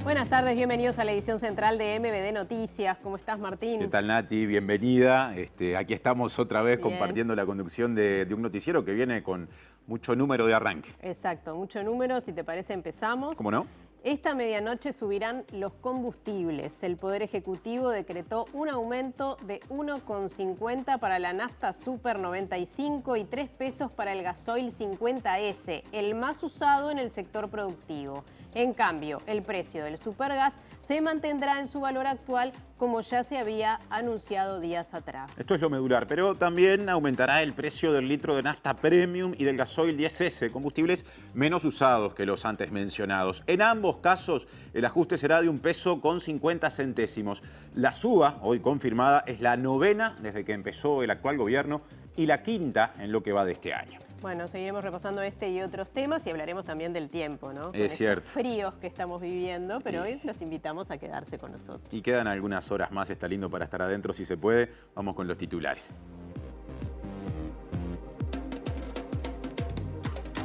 Buenas tardes, bienvenidos a la edición central de MBD Noticias. ¿Cómo estás, Martín? ¿Qué tal, Nati? Bienvenida. Aquí estamos otra vez Bien. compartiendo la conducción de un noticiero que viene con mucho número de arranque. Exacto, mucho número. Si te parece, empezamos. ¿Cómo no? Esta medianoche subirán los combustibles. El Poder Ejecutivo decretó un aumento de 1,50 para la nafta Super 95 y 3 pesos para el gasoil 50S, el más usado en el sector productivo. En cambio, el precio del supergas se mantendrá en su valor actual, como ya se había anunciado días atrás. Esto es lo medular, pero también aumentará el precio del litro de nafta premium y del gasoil 10S, combustibles menos usados que los antes mencionados. En ambos casos, el ajuste será de 1,50 pesos. La suba, hoy confirmada, es la novena desde que empezó el actual gobierno y la quinta en lo que va de este año. Bueno, seguiremos repasando este y otros temas y hablaremos también del tiempo, ¿no? Con Es cierto. estos fríos que estamos viviendo, pero hoy los invitamos a quedarse con nosotros. Y quedan algunas horas más, está lindo para estar adentro si se puede. Vamos con los titulares.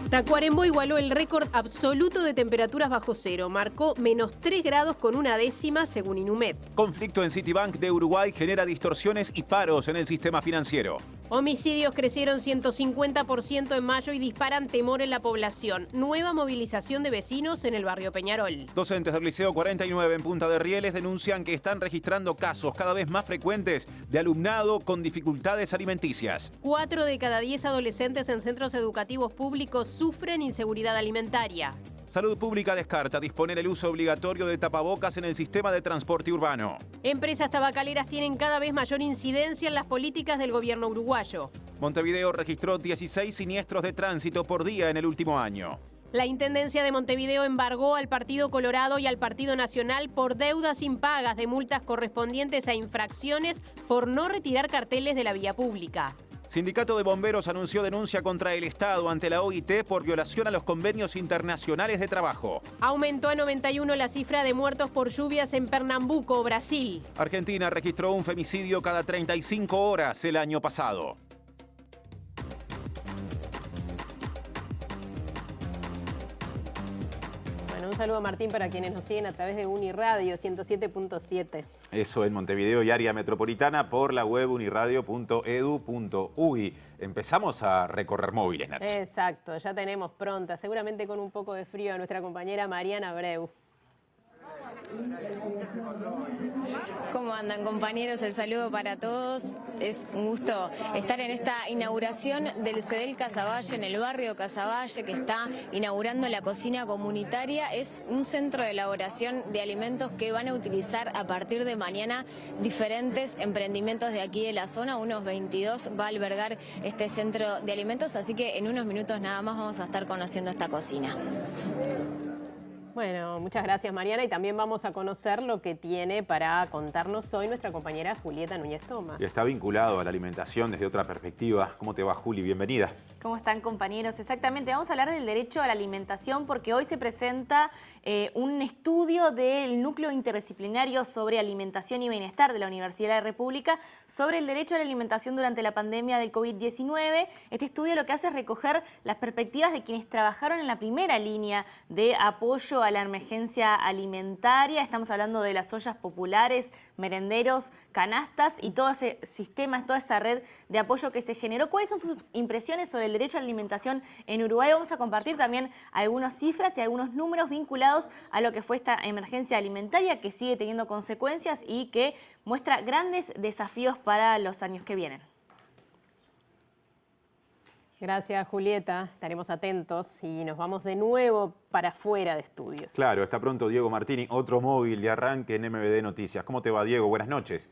Tacuarembó igualó el récord absoluto de temperaturas bajo cero. Marcó -3 grados con una décima, según Inumet. Conflicto en Citibank de Uruguay genera distorsiones y paros en el sistema financiero. Homicidios crecieron 150% en mayo y disparan temor en la población. Nueva movilización de vecinos en el barrio Peñarol. Docentes del Liceo 49 en Punta de Rieles denuncian que están registrando casos cada vez más frecuentes de alumnado con dificultades alimenticias. 4 de cada 10 adolescentes en centros educativos públicos sufren inseguridad alimentaria. Salud Pública descarta disponer el uso obligatorio de tapabocas en el sistema de transporte urbano. Empresas tabacaleras tienen cada vez mayor incidencia en las políticas del gobierno uruguayo. Montevideo registró 16 siniestros de tránsito por día en el último año. La Intendencia de Montevideo embargó al Partido Colorado y al Partido Nacional por deudas impagas de multas correspondientes a infracciones por no retirar carteles de la vía pública. Sindicato de Bomberos anunció denuncia contra el Estado ante la OIT por violación a los convenios internacionales de trabajo. Aumentó a 91 la cifra de muertos por lluvias en Pernambuco, Brasil. Argentina registró un femicidio cada 35 horas el año pasado. Un saludo, Martín, para quienes nos siguen a través de Uniradio 107.7. Eso en Montevideo y área metropolitana por la web uniradio.edu.uy. Empezamos a recorrer móviles, Nati. Exacto, ya tenemos pronta, seguramente con un poco de frío, a nuestra compañera Mariana Abreu. ¿Cómo andan, compañeros? El saludo para todos. Es un gusto estar en esta inauguración del CEDEL Casaballe, en el barrio Casaballe, que está inaugurando la cocina comunitaria. Es un centro de elaboración de alimentos que van a utilizar a partir de mañana diferentes emprendimientos de aquí de la zona. Unos 22 va a albergar este centro de alimentos, así que en unos minutos nada más vamos a estar conociendo esta cocina. Bueno, muchas gracias, Mariana, y también vamos a conocer lo que tiene para contarnos hoy nuestra compañera Julieta Núñez Tomás. Y está vinculado a la alimentación desde otra perspectiva. ¿Cómo te va, Juli? Bienvenida. ¿Cómo están, compañeros? Exactamente, vamos a hablar del derecho a la alimentación porque hoy se presenta un estudio del Núcleo Interdisciplinario sobre Alimentación y Bienestar de la Universidad de la República sobre el derecho a la alimentación durante la pandemia del COVID-19. Este estudio lo que hace es recoger las perspectivas de quienes trabajaron en la primera línea de apoyo a la emergencia alimentaria. Estamos hablando de las ollas populares, merenderos, canastas y todo ese sistema, toda esa red de apoyo que se generó. ¿Cuáles son sus impresiones sobre el derecho a la alimentación en Uruguay? Vamos a compartir también algunas cifras y algunos números vinculados a lo que fue esta emergencia alimentaria que sigue teniendo consecuencias y que muestra grandes desafíos para los años que vienen. Gracias, Julieta. Estaremos atentos y nos vamos de nuevo para afuera de estudios. Claro, está pronto Diego Martini, otro móvil de arranque en MBD Noticias. ¿Cómo te va, Diego? Buenas noches.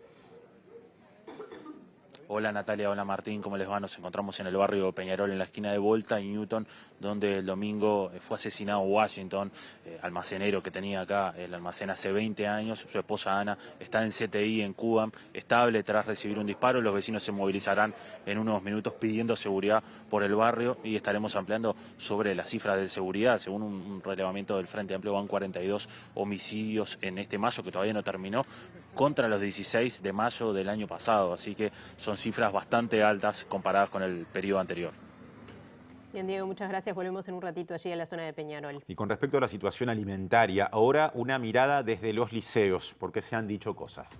Hola Natalia, hola Martín, ¿cómo les va? Nos encontramos en el barrio Peñarol, en la esquina de Volta y Newton, donde el domingo fue asesinado Washington, almacenero que tenía acá el almacén hace 20 años. Su esposa Ana está en CTI en Cuba, estable tras recibir un disparo. Los vecinos se movilizarán en unos minutos pidiendo seguridad por el barrio y estaremos ampliando sobre las cifras de seguridad. Según un relevamiento del Frente Amplio, van 42 homicidios en este mayo, que todavía no terminó, contra los 16 de mayo del año pasado. Así que son cifras bastante altas comparadas con el periodo anterior. Bien, Diego, muchas gracias. Volvemos en un ratito allí a la zona de Peñarol. Y con respecto a la situación alimentaria, ahora una mirada desde los liceos, porque se han dicho cosas.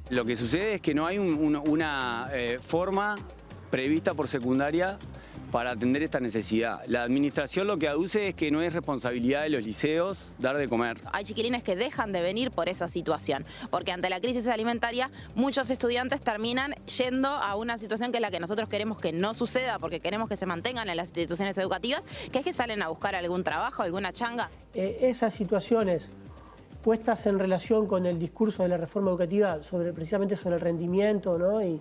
Lo que sucede es que no hay una forma prevista por secundaria para atender esta necesidad. La administración lo que aduce es que no es responsabilidad de los liceos dar de comer. Hay chiquilines que dejan de venir por esa situación, porque ante la crisis alimentaria muchos estudiantes terminan yendo a una situación que es la que nosotros queremos que no suceda, porque queremos que se mantengan en las instituciones educativas, que es que salen a buscar algún trabajo, alguna changa. Esas situaciones puestas en relación con el discurso de la reforma educativa precisamente sobre el rendimiento, ¿no? Y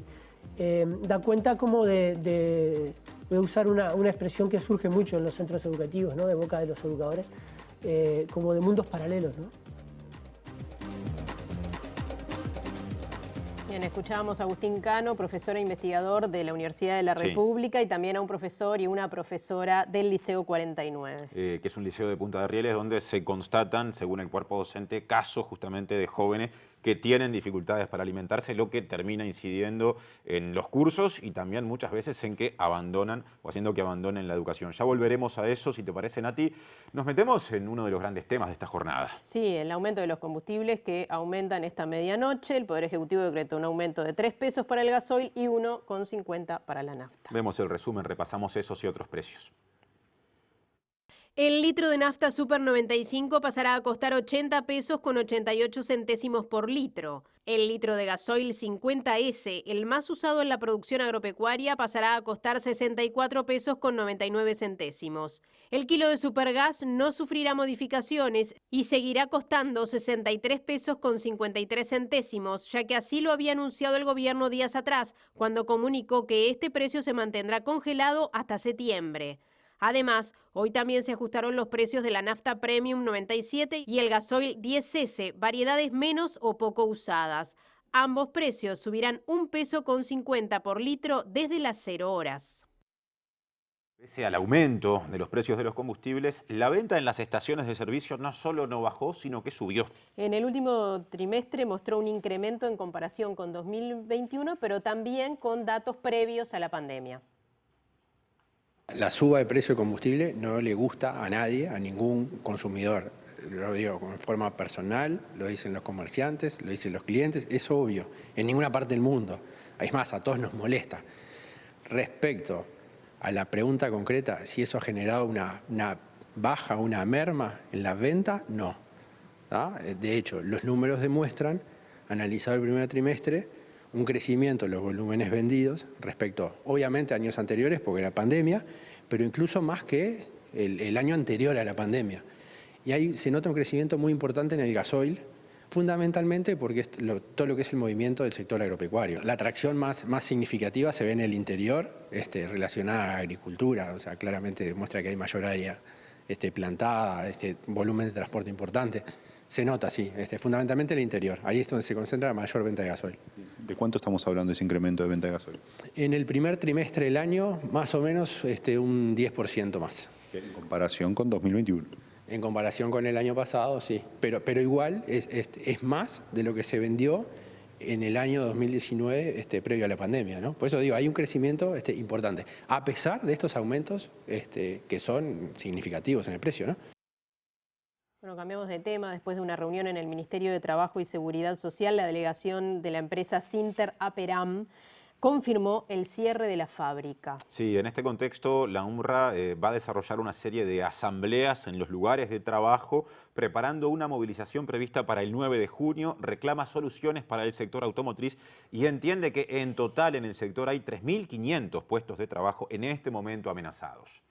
da cuenta como voy a usar una expresión que surge mucho en los centros educativos, ¿no? De boca de los educadores, como de mundos paralelos, ¿no? Bien, escuchábamos a Agustín Cano, profesor e investigador de la Universidad de la República, y también a un profesor y una profesora del Liceo 49. Que es un liceo de Punta de Rieles donde se constatan, según el cuerpo docente, casos justamente de jóvenes que tienen dificultades para alimentarse, lo que termina incidiendo en los cursos y también muchas veces en que abandonan o haciendo que abandonen la educación. Ya volveremos a eso, si te parece, Nati. Nos metemos en uno de los grandes temas de esta jornada. Sí, el aumento de los combustibles que aumentan esta medianoche. El Poder Ejecutivo decretó un aumento de 3 pesos para el gasoil y 1,50 para la nafta. Vemos el resumen, repasamos esos y otros precios. El litro de nafta Super 95 pasará a costar 80 pesos con 88 centésimos por litro. El litro de gasoil 50S, el más usado en la producción agropecuaria, pasará a costar 64 pesos con 99 centésimos. El kilo de supergas no sufrirá modificaciones y seguirá costando 63 pesos con 53 centésimos, ya que así lo había anunciado el gobierno días atrás, cuando comunicó que este precio se mantendrá congelado hasta septiembre. Además, hoy también se ajustaron los precios de la nafta Premium 97 y el gasoil 10S, variedades menos o poco usadas. Ambos precios subirán 1,50 pesos por litro desde las 0 horas. Pese al aumento de los precios de los combustibles, la venta en las estaciones de servicio no solo no bajó, sino que subió. En el último trimestre mostró un incremento en comparación con 2021, pero también con datos previos a la pandemia. La suba de precio de combustible no le gusta a nadie, a ningún consumidor. Lo digo de forma personal, lo dicen los comerciantes, lo dicen los clientes, es obvio, en ninguna parte del mundo. Es más, a todos nos molesta. Respecto a la pregunta concreta, si eso ha generado una baja, una merma en la venta, no. ¿Ah? De hecho, los números demuestran, analizado el primer trimestre, un crecimiento en los volúmenes vendidos respecto, obviamente, a años anteriores, porque era pandemia, pero incluso más que el año anterior a la pandemia. Y ahí se nota un crecimiento muy importante en el gasoil, fundamentalmente porque es todo lo que es el movimiento del sector agropecuario. La atracción más significativa se ve en el interior, relacionada a agricultura, o sea, claramente demuestra que hay mayor área plantada, volumen de transporte importante. Se nota, sí, fundamentalmente el interior. Ahí es donde se concentra la mayor venta de gasoil. ¿De cuánto estamos hablando de ese incremento de venta de gasoil? En el primer trimestre del año, más o menos un 10% más. ¿En comparación con 2021? En comparación con el año pasado, sí. Pero igual es más de lo que se vendió en el año 2019 previo a la pandemia, ¿no? Por eso digo, hay un crecimiento importante, a pesar de estos aumentos que son significativos en el precio, ¿no? Bueno, cambiamos de tema. Después de una reunión en el Ministerio de Trabajo y Seguridad Social, la delegación de la empresa Sinter Aperam confirmó el cierre de la fábrica. Sí, en este contexto la UNRWA va a desarrollar una serie de asambleas en los lugares de trabajo, preparando una movilización prevista para el 9 de junio, reclama soluciones para el sector automotriz y entiende que en total en el sector hay 3.500 puestos de trabajo en este momento amenazados.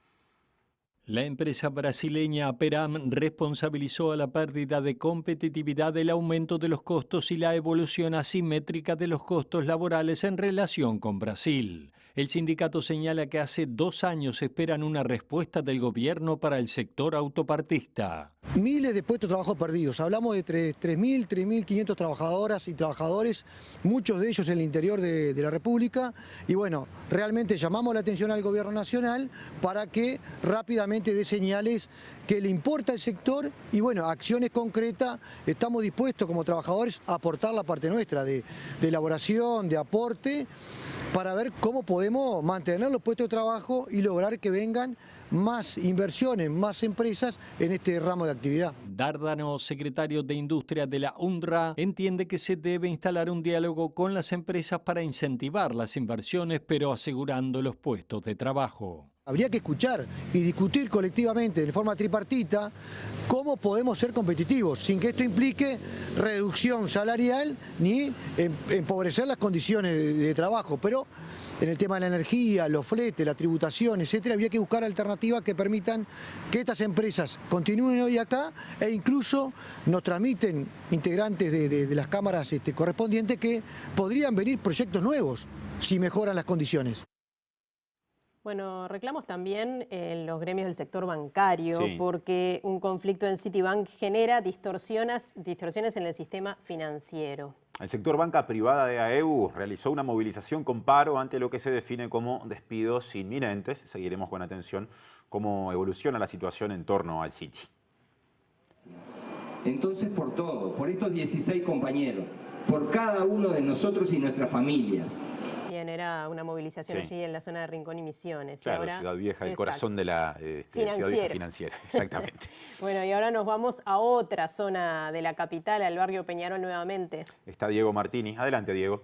La empresa brasileña Aperam responsabilizó a la pérdida de competitividad del aumento de los costos y la evolución asimétrica de los costos laborales en relación con Brasil. El sindicato señala que hace 2 años esperan una respuesta del gobierno para el sector autopartista. Miles de puestos de trabajo perdidos. Hablamos de 3.000, 3.500 trabajadoras y trabajadores, muchos de ellos en el interior de la República. Y bueno, realmente llamamos la atención al Gobierno Nacional para que rápidamente dé señales que le importa el sector y bueno, acciones concretas. Estamos dispuestos como trabajadores a aportar la parte nuestra de elaboración, de aporte, para ver cómo podemos mantener los puestos de trabajo y lograr que vengan más inversiones, más empresas en este ramo de actividad. Dárdano, secretario de Industria de la UNRWA, entiende que se debe instalar un diálogo con las empresas para incentivar las inversiones, pero asegurando los puestos de trabajo. Habría que escuchar y discutir colectivamente de forma tripartita cómo podemos ser competitivos sin que esto implique reducción salarial ni empobrecer las condiciones de trabajo. Pero en el tema de la energía, los fletes, la tributación, etcétera, habría que buscar alternativas que permitan que estas empresas continúen hoy acá e incluso nos transmiten integrantes de las cámaras correspondientes que podrían venir proyectos nuevos si mejoran las condiciones. Bueno, reclamos también en los gremios del sector bancario, sí, porque un conflicto en Citibank genera distorsiones en el sistema financiero. El sector banca privada de AEU realizó una movilización con paro ante lo que se define como despidos inminentes. Seguiremos con atención cómo evoluciona la situación en torno al Citi. Entonces, por todo, por estos 16 compañeros, por cada uno de nosotros y nuestras familias. Bien, era una movilización, sí, allí en la zona de Rincón y Misiones. Claro, y ahora, Ciudad Vieja, el exacto, corazón de la Ciudad Vieja financiera, exactamente. Bueno, y ahora nos vamos a otra zona de la capital, al barrio Peñarol nuevamente. Está Diego Martini. Adelante, Diego.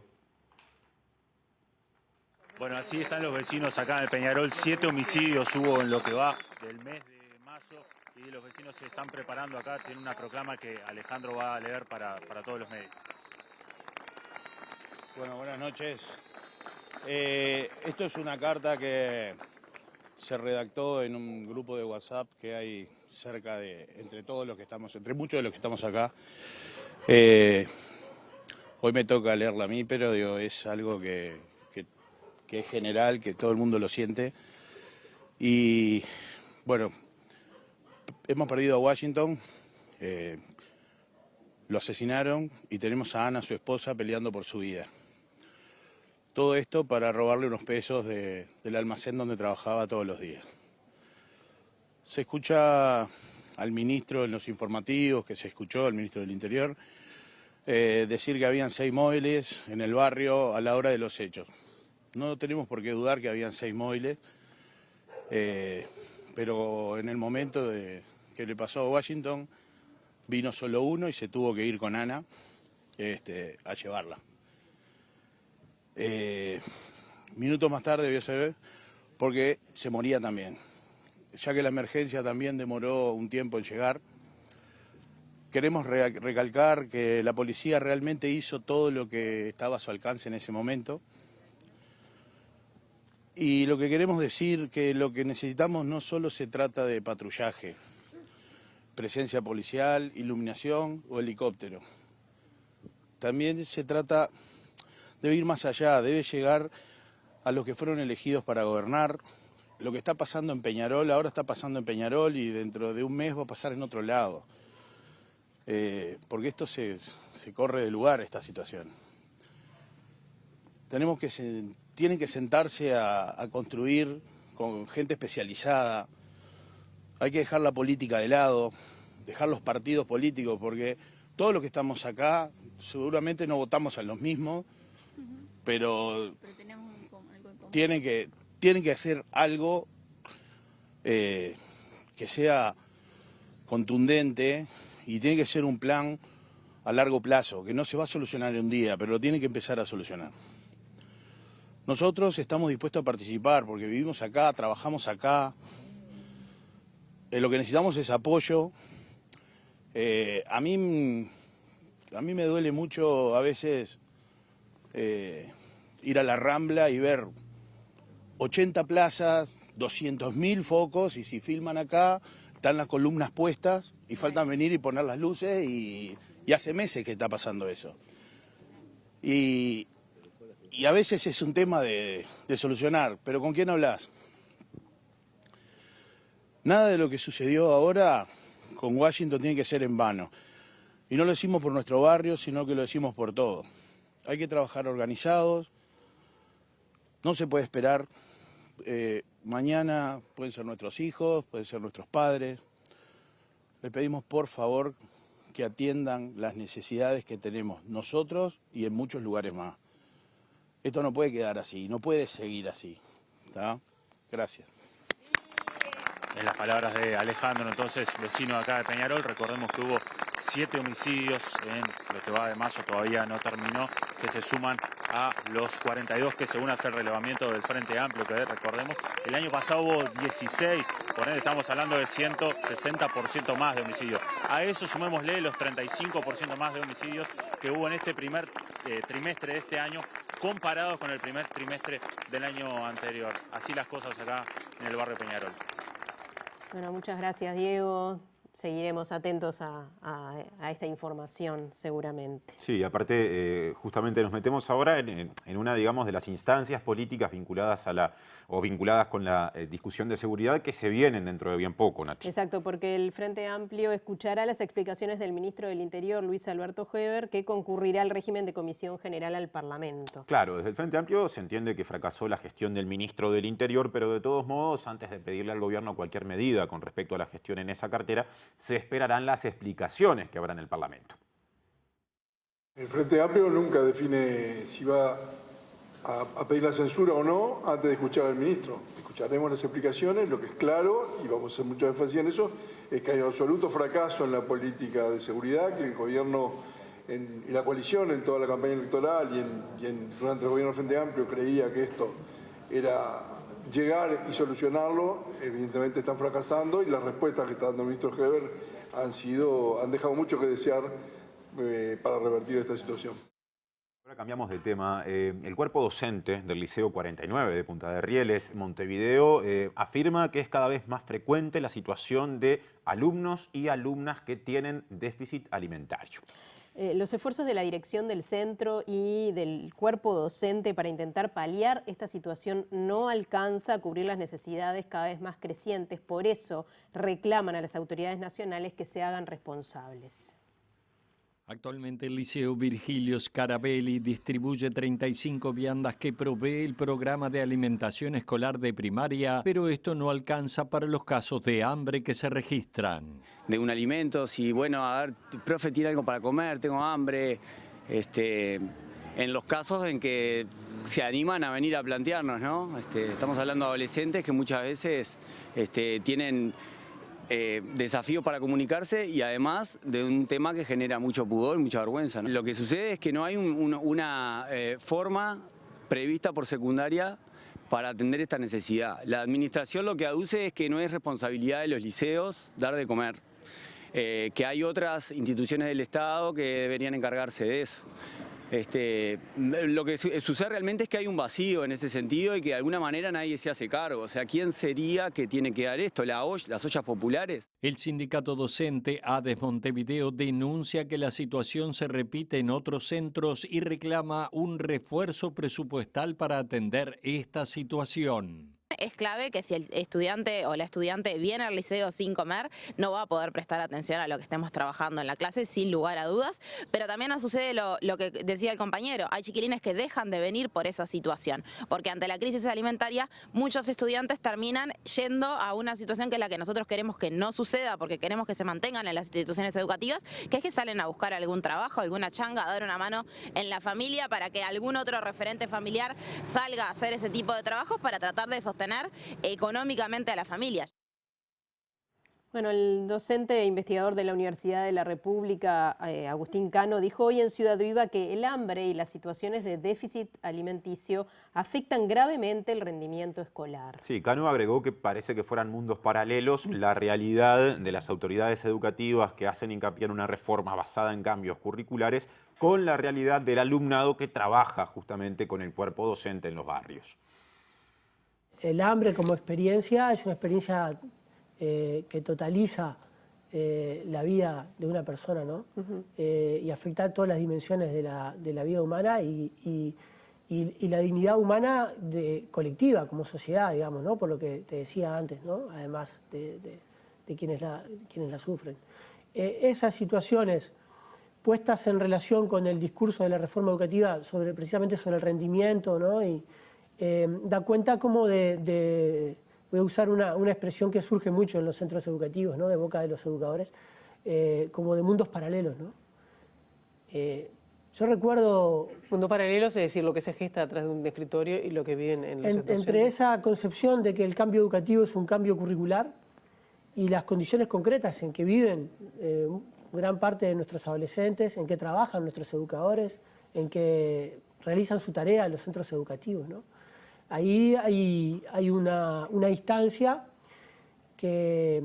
Bueno, así están los vecinos acá en el Peñarol. 7 homicidios hubo en lo que va del mes de mayo y los vecinos se están preparando acá. Tienen una proclama que Alejandro va a leer para todos los medios. Bueno, buenas noches. Esto es una carta que se redactó en un grupo de WhatsApp que hay cerca de, entre muchos de los que estamos acá. Hoy me toca leerla a mí, pero digo, es algo que es general, que todo el mundo lo siente. Y bueno, hemos perdido a Washington, lo asesinaron y tenemos a Ana, su esposa, peleando por su vida. Todo esto para robarle unos pesos del almacén donde trabajaba todos los días. Se escucha al ministro en los informativos, que se escuchó, al ministro del Interior, decir que habían 6 móviles en el barrio a la hora de los hechos. No tenemos por qué dudar que habían 6 móviles, pero en el momento que le pasó a Washington, vino solo uno y se tuvo que ir con Ana a llevarla. Minutos más tarde vio ser porque se moría también. Ya que la emergencia también demoró un tiempo en llegar, queremos recalcar que la policía realmente hizo todo lo que estaba a su alcance en ese momento. Y lo que queremos decir que lo que necesitamos no solo se trata de patrullaje, presencia policial, iluminación o helicóptero. También se trata, debe ir más allá, debe llegar a los que fueron elegidos para gobernar. Lo que está pasando en Peñarol, ahora está pasando en Peñarol y dentro de un mes va a pasar en otro lado. Porque esto se corre de lugar, esta situación. Tienen que sentarse a construir con gente especializada. Hay que dejar la política de lado, dejar los partidos políticos, porque todos los que estamos acá seguramente no votamos a los mismos, pero tienen que hacer algo que sea contundente y tiene que ser un plan a largo plazo, que no se va a solucionar en un día, pero lo tienen que empezar a solucionar. Nosotros estamos dispuestos a participar porque vivimos acá, trabajamos acá. Lo que necesitamos es apoyo. A mí me duele mucho a veces ir a la Rambla y ver 80 plazas, 200.000 focos y si filman acá están las columnas puestas y faltan venir y poner las luces y hace meses que está pasando eso. Y a veces es un tema de solucionar, pero ¿con quién hablas? Nada de lo que sucedió ahora con Washington tiene que ser en vano. Y no lo decimos por nuestro barrio, sino que lo decimos por todo. Hay que trabajar organizados, no se puede esperar. Mañana pueden ser nuestros hijos, pueden ser nuestros padres. Le pedimos por favor que atiendan las necesidades que tenemos nosotros y en muchos lugares más. Esto no puede quedar así, no puede seguir así. ¿Está? Gracias. En las palabras de Alejandro, entonces, vecino acá de Peñarol, recordemos que hubo 7 homicidios en lo que va de marzo, todavía no terminó, que se suman a los 42 que según hace el relevamiento del Frente Amplio, que recordemos, el año pasado hubo 16, por ende estamos hablando de 160% más de homicidios. A eso sumémosle los 35% más de homicidios que hubo en este primer trimestre de este año, comparados con el primer trimestre del año anterior. Así las cosas acá en el barrio Peñarol. Bueno, muchas gracias, Diego. Seguiremos atentos a esta información, seguramente. Sí, aparte, justamente nos metemos ahora en una, digamos, de las instancias políticas vinculadas vinculadas con la discusión de seguridad que se vienen dentro de bien poco, Nachi. Exacto, porque el Frente Amplio escuchará las explicaciones del ministro del Interior, Luis Alberto Heber, que concurrirá al régimen de comisión general al Parlamento. Claro, desde el Frente Amplio se entiende que fracasó la gestión del ministro del Interior, pero de todos modos, antes de pedirle al gobierno cualquier medida con respecto a la gestión en esa cartera, se esperarán las explicaciones que habrá en el Parlamento. El Frente Amplio nunca define si va a pedir la censura o no antes de escuchar al ministro. Escucharemos las explicaciones, lo que es claro, y vamos a hacer mucho énfasis en eso, es que hay un absoluto fracaso en la política de seguridad, que el gobierno y la coalición en toda la campaña electoral durante el gobierno del Frente Amplio creía que esto era llegar y solucionarlo. Evidentemente están fracasando y las respuestas que está dando el ministro Heber han dejado mucho que desear para revertir esta situación. Ahora cambiamos de tema. El cuerpo docente del Liceo 49 de Punta de Rieles, Montevideo, afirma que es cada vez más frecuente la situación de alumnos y alumnas que tienen déficit alimentario. Los esfuerzos de la dirección del centro y del cuerpo docente para intentar paliar esta situación no alcanza a cubrir las necesidades cada vez más crecientes. Por eso reclaman a las autoridades nacionales que se hagan responsables. Actualmente el Liceo Virgilio Scarabelli distribuye 35 viandas que provee el programa de alimentación escolar de primaria, pero esto no alcanza para los casos de hambre que se registran. De un alimento, si bueno, a ver, profe, ¿tiene algo para comer? Tengo hambre. En los casos en que se animan a venir a plantearnos, ¿no? Estamos hablando de adolescentes que muchas veces tienen desafíos para comunicarse y además de un tema que genera mucho pudor y mucha vergüenza, ¿no? Lo que sucede es que no hay una forma prevista por secundaria para atender esta necesidad. La administración lo que aduce es que no es responsabilidad de los liceos dar de comer, que hay otras instituciones del Estado que deberían encargarse de eso. Lo que sucede realmente es que hay un vacío en ese sentido y que de alguna manera nadie se hace cargo. O sea, ¿quién sería que tiene que dar esto? ¿Las ollas populares? El sindicato docente ADES Montevideo denuncia que la situación se repite en otros centros y reclama un refuerzo presupuestal para atender esta situación. Es clave que si el estudiante o la estudiante viene al liceo sin comer, no va a poder prestar atención a lo que estemos trabajando en la clase, sin lugar a dudas. Pero también nos sucede lo que decía el compañero. Hay chiquilines que dejan de venir por esa situación. Porque ante la crisis alimentaria, muchos estudiantes terminan yendo a una situación que es la que nosotros queremos que no suceda, porque queremos que se mantengan en las instituciones educativas, que es que salen a buscar algún trabajo, alguna changa, a dar una mano en la familia para que algún otro referente familiar salga a hacer ese tipo de trabajos para tratar de sostener económicamente a las familias. Bueno, el docente e investigador de la Universidad de la República, Agustín Cano, dijo hoy en Ciudad Viva que el hambre y las situaciones de déficit alimenticio afectan gravemente el rendimiento escolar. Sí, Cano agregó que parece que fueran mundos paralelos la realidad de las autoridades educativas que hacen hincapié en una reforma basada en cambios curriculares con la realidad del alumnado que trabaja justamente con el cuerpo docente en los barrios. El hambre como experiencia es una experiencia que totaliza la vida de una persona, ¿no? Y afecta todas las dimensiones de la vida humana y la dignidad humana colectiva como sociedad, digamos, ¿no? Por lo que te decía antes, ¿no? Además de quienes la sufren. Esas situaciones puestas en relación con el discurso de la reforma educativa precisamente sobre el rendimiento, ¿no? Y da cuenta como voy a usar una expresión que surge mucho en los centros educativos, ¿no? De boca de los educadores, como de mundos paralelos, ¿no? Yo recuerdo... Mundo paralelo es decir, lo que se gesta atrás de un escritorio y lo que viven en los centros. Entre esa concepción de que el cambio educativo es un cambio curricular y las condiciones concretas en que viven gran parte de nuestros adolescentes, en que trabajan nuestros educadores, en que realizan su tarea en los centros educativos, ¿no? Ahí hay una distancia que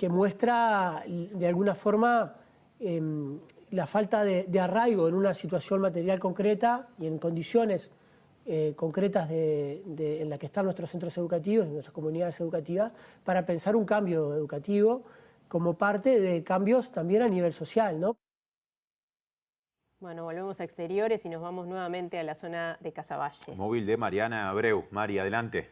muestra de alguna forma la falta de arraigo en una situación material concreta y en condiciones concretas en las que están nuestros centros educativos, nuestras comunidades educativas, para pensar un cambio educativo como parte de cambios también a nivel social, ¿no? Bueno, volvemos a exteriores y nos vamos nuevamente a la zona de Casaballe. Móvil de Mariana Abreu. Mari, adelante.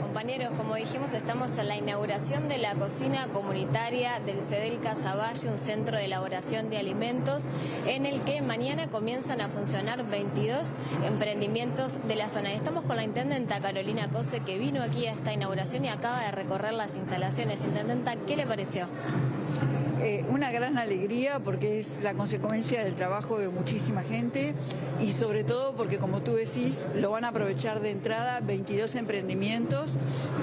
Compañeros, como dijimos, estamos en la inauguración de la cocina comunitaria del CEDEL Casaballe, un centro de elaboración de alimentos en el que mañana comienzan a funcionar 22 emprendimientos de la zona. Estamos con la intendenta Carolina Cose, que vino aquí a esta inauguración y acaba de recorrer las instalaciones. Intendenta, ¿qué le pareció? Una gran alegría porque es la consecuencia del trabajo de muchísima gente y sobre todo porque, como tú decís, lo van a aprovechar de entrada 22 emprendimientos.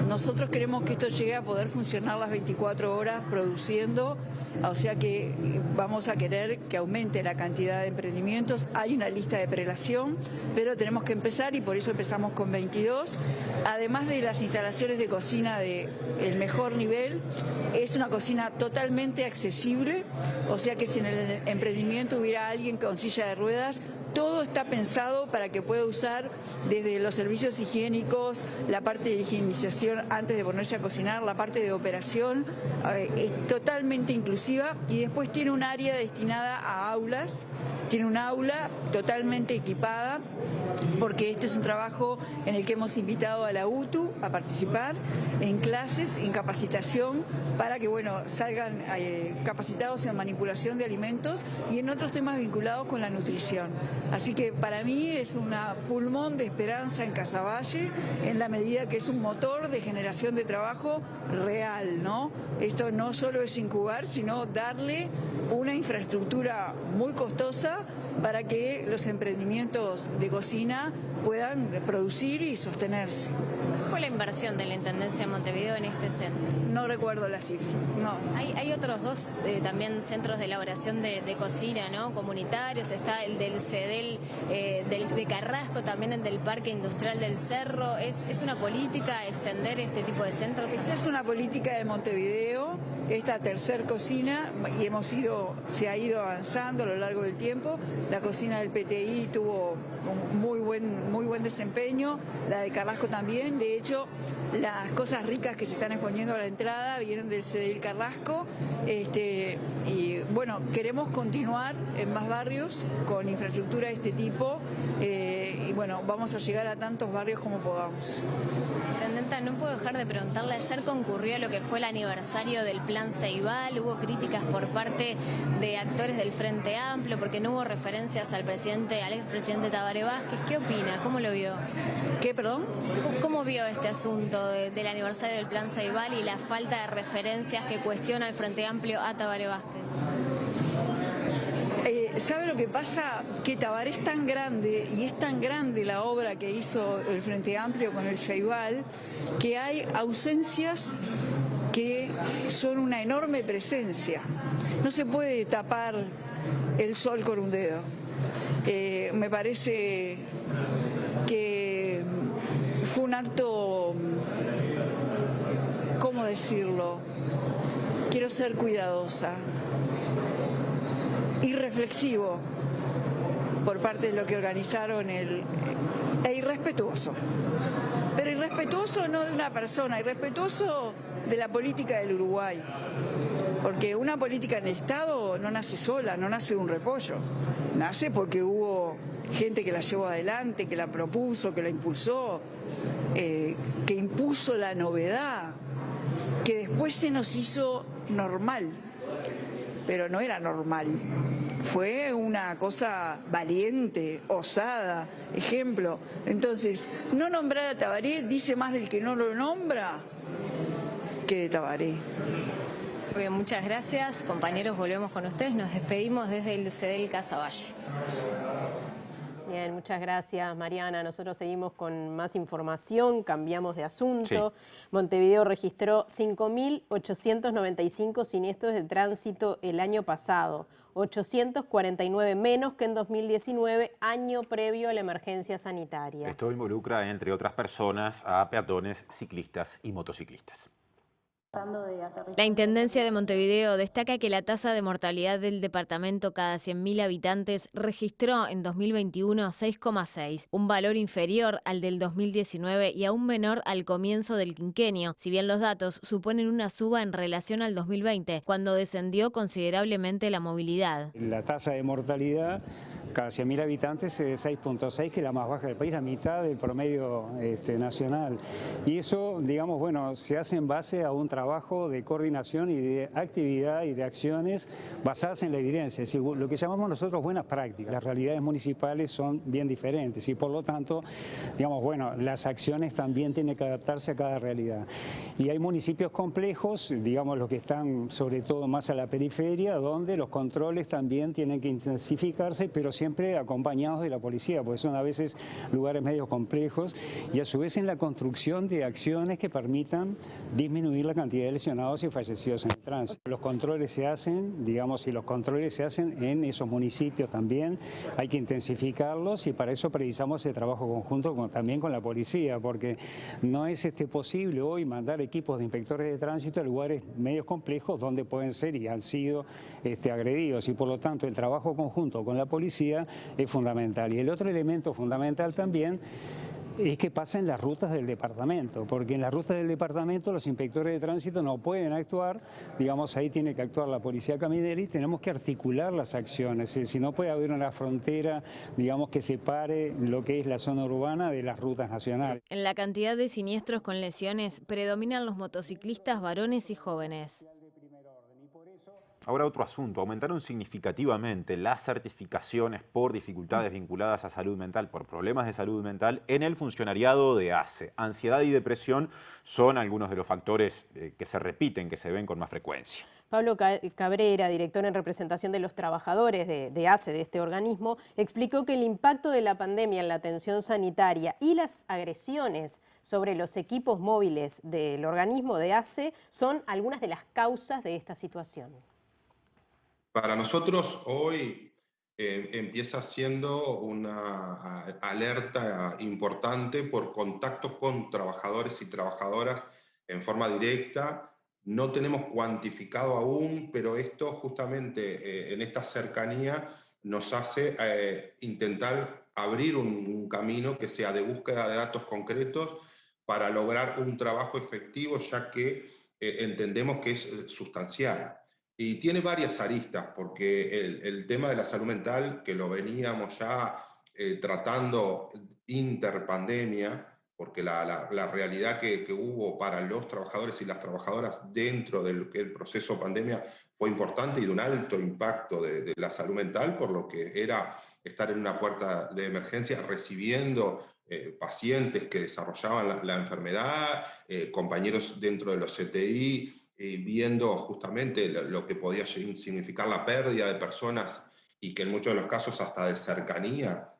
Nosotros queremos que esto llegue a poder funcionar las 24 horas produciendo, o sea que vamos a querer que aumente la cantidad de emprendimientos. Hay una lista de prelación, pero tenemos que empezar y por eso empezamos con 22. Además de las instalaciones de cocina del mejor nivel, es una cocina totalmente accesible, o sea que si en el emprendimiento hubiera alguien con silla de ruedas, todo está pensado para que pueda usar desde los servicios higiénicos, la parte de higienización antes de ponerse a cocinar, la parte de operación, es totalmente inclusiva y después tiene un área destinada a aulas, tiene un aula totalmente equipada, porque este es un trabajo en el que hemos invitado a la UTU a participar en clases, en capacitación, para que salgan capacitados en manipulación de alimentos y en otros temas vinculados con la nutrición. Así que para mí es un pulmón de esperanza en Casaballe, en la medida que es un motor de generación de trabajo real, ¿no? Esto no solo es incubar, sino darle una infraestructura muy costosa para que los emprendimientos de cocina puedan producir y sostenerse. ¿Cuál fue la inversión de la Intendencia de Montevideo en este centro? No recuerdo la cifra, no. Hay otros dos también centros de elaboración de cocina, ¿no? Comunitarios, está el del CEDEL de Carrasco, también el del Parque Industrial del Cerro. ¿Es una política extender este tipo de centros? Esta es una política de Montevideo, esta tercer cocina, y se ha ido avanzando a lo largo del tiempo. La cocina del PTI tuvo un muy buen desempeño, la de Carrasco también. De hecho, las cosas ricas que se están exponiendo a la entrada vienen del CEDEL Carrasco, y bueno, queremos continuar en más barrios con infraestructura de este tipo, y bueno, vamos a llegar a tantos barrios como podamos. Intendenta, no puedo dejar de preguntarle, ayer concurrió a lo que fue el aniversario del Plan Ceibal, hubo críticas por parte de actores del Frente Amplio porque no hubo referencias al expresidente Tabaré Vázquez. ¿Qué opina? ¿Cómo lo vio? ¿Qué, perdón? ¿Cómo vio este asunto del aniversario del Plan Ceibal y la falta de referencias que cuestiona el Frente Amplio a Tabaré Vázquez? ¿Sabe lo que pasa? Que Tabaré es tan grande y es tan grande la obra que hizo el Frente Amplio con el Ceibal, que hay ausencias que son una enorme presencia. No se puede tapar el sol con un dedo. Me parece que fue un acto, ¿cómo decirlo? Quiero ser cuidadosa y reflexivo por parte de lo que organizaron e irrespetuoso. Pero irrespetuoso no de una persona, irrespetuoso de la política del Uruguay. Porque una política en el Estado no nace sola, no nace de un repollo. Nace porque hubo gente que la llevó adelante, que la propuso, que la impulsó, que impuso la novedad, que después se nos hizo normal, pero no era normal. Fue una cosa valiente, osada, ejemplo. Entonces, no nombrar a Tabaré dice más del que no lo nombra que de Tabaré. Muy bien, muchas gracias. Compañeros, volvemos con ustedes. Nos despedimos desde el CEDEL Casaballe. Bien, muchas gracias, Mariana. Nosotros seguimos con más información, cambiamos de asunto. Sí. Montevideo registró 5.895 siniestros de tránsito el año pasado, 849 menos que en 2019, año previo a la emergencia sanitaria. Esto involucra, entre otras personas, a peatones, ciclistas y motociclistas. La Intendencia de Montevideo destaca que la tasa de mortalidad del departamento cada 100.000 habitantes registró en 2021 6,6, un valor inferior al del 2019 y aún menor al comienzo del quinquenio, si bien los datos suponen una suba en relación al 2020, cuando descendió considerablemente la movilidad. La tasa de mortalidad cada 100.000 habitantes es 6,6, que es la más baja del país, la mitad del promedio nacional. Y eso, digamos, bueno, se hace en base a un trabajo de coordinación y de actividad y de acciones basadas en la evidencia, es decir, lo que llamamos nosotros buenas prácticas. Las realidades municipales son bien diferentes y por lo tanto, digamos, bueno, las acciones también tienen que adaptarse a cada realidad. Y hay municipios complejos, digamos, los que están sobre todo más a la periferia, donde los controles también tienen que intensificarse, pero siempre acompañados de la policía, porque son a veces lugares medio complejos, y a su vez en la construcción de acciones que permitan disminuir la cantidad de lesionados y fallecidos en el tránsito. Los controles se hacen, digamos, y los controles se hacen en esos municipios también, hay que intensificarlos y para eso precisamos el trabajo conjunto también con la policía, porque no es posible hoy mandar equipos de inspectores de tránsito a lugares medios complejos donde pueden ser y han sido agredidos, y por lo tanto el trabajo conjunto con la policía es fundamental. Y el otro elemento fundamental también es que pasa en las rutas del departamento, porque en las rutas del departamento los inspectores de tránsito no pueden actuar, digamos, ahí tiene que actuar la policía caminera y tenemos que articular las acciones, si no puede haber una frontera, digamos, que separe lo que es la zona urbana de las rutas nacionales. En la cantidad de siniestros con lesiones predominan los motociclistas varones y jóvenes. Ahora otro asunto, aumentaron significativamente las certificaciones por dificultades vinculadas a salud mental, por problemas de salud mental en el funcionariado de ACE. Ansiedad y depresión son algunos de los factores que se repiten, que se ven con más frecuencia. Pablo Cabrera, director en representación de los trabajadores de ACE, de este organismo, explicó que el impacto de la pandemia en la atención sanitaria y las agresiones sobre los equipos móviles del organismo de ACE son algunas de las causas de esta situación. Para nosotros hoy empieza siendo una alerta importante por contacto con trabajadores y trabajadoras en forma directa. No tenemos cuantificado aún, pero esto justamente en esta cercanía nos hace intentar abrir un camino que sea de búsqueda de datos concretos para lograr un trabajo efectivo, ya que entendemos que es sustancial. Y tiene varias aristas, porque el tema de la salud mental, que lo veníamos ya tratando interpandemia, porque la realidad que hubo para los trabajadores y las trabajadoras dentro del proceso pandemia fue importante y de un alto impacto de la salud mental, por lo que era estar en una puerta de emergencia recibiendo pacientes que desarrollaban la enfermedad, compañeros dentro de los CTI, viendo justamente lo que podía significar la pérdida de personas y que en muchos de los casos hasta de cercanía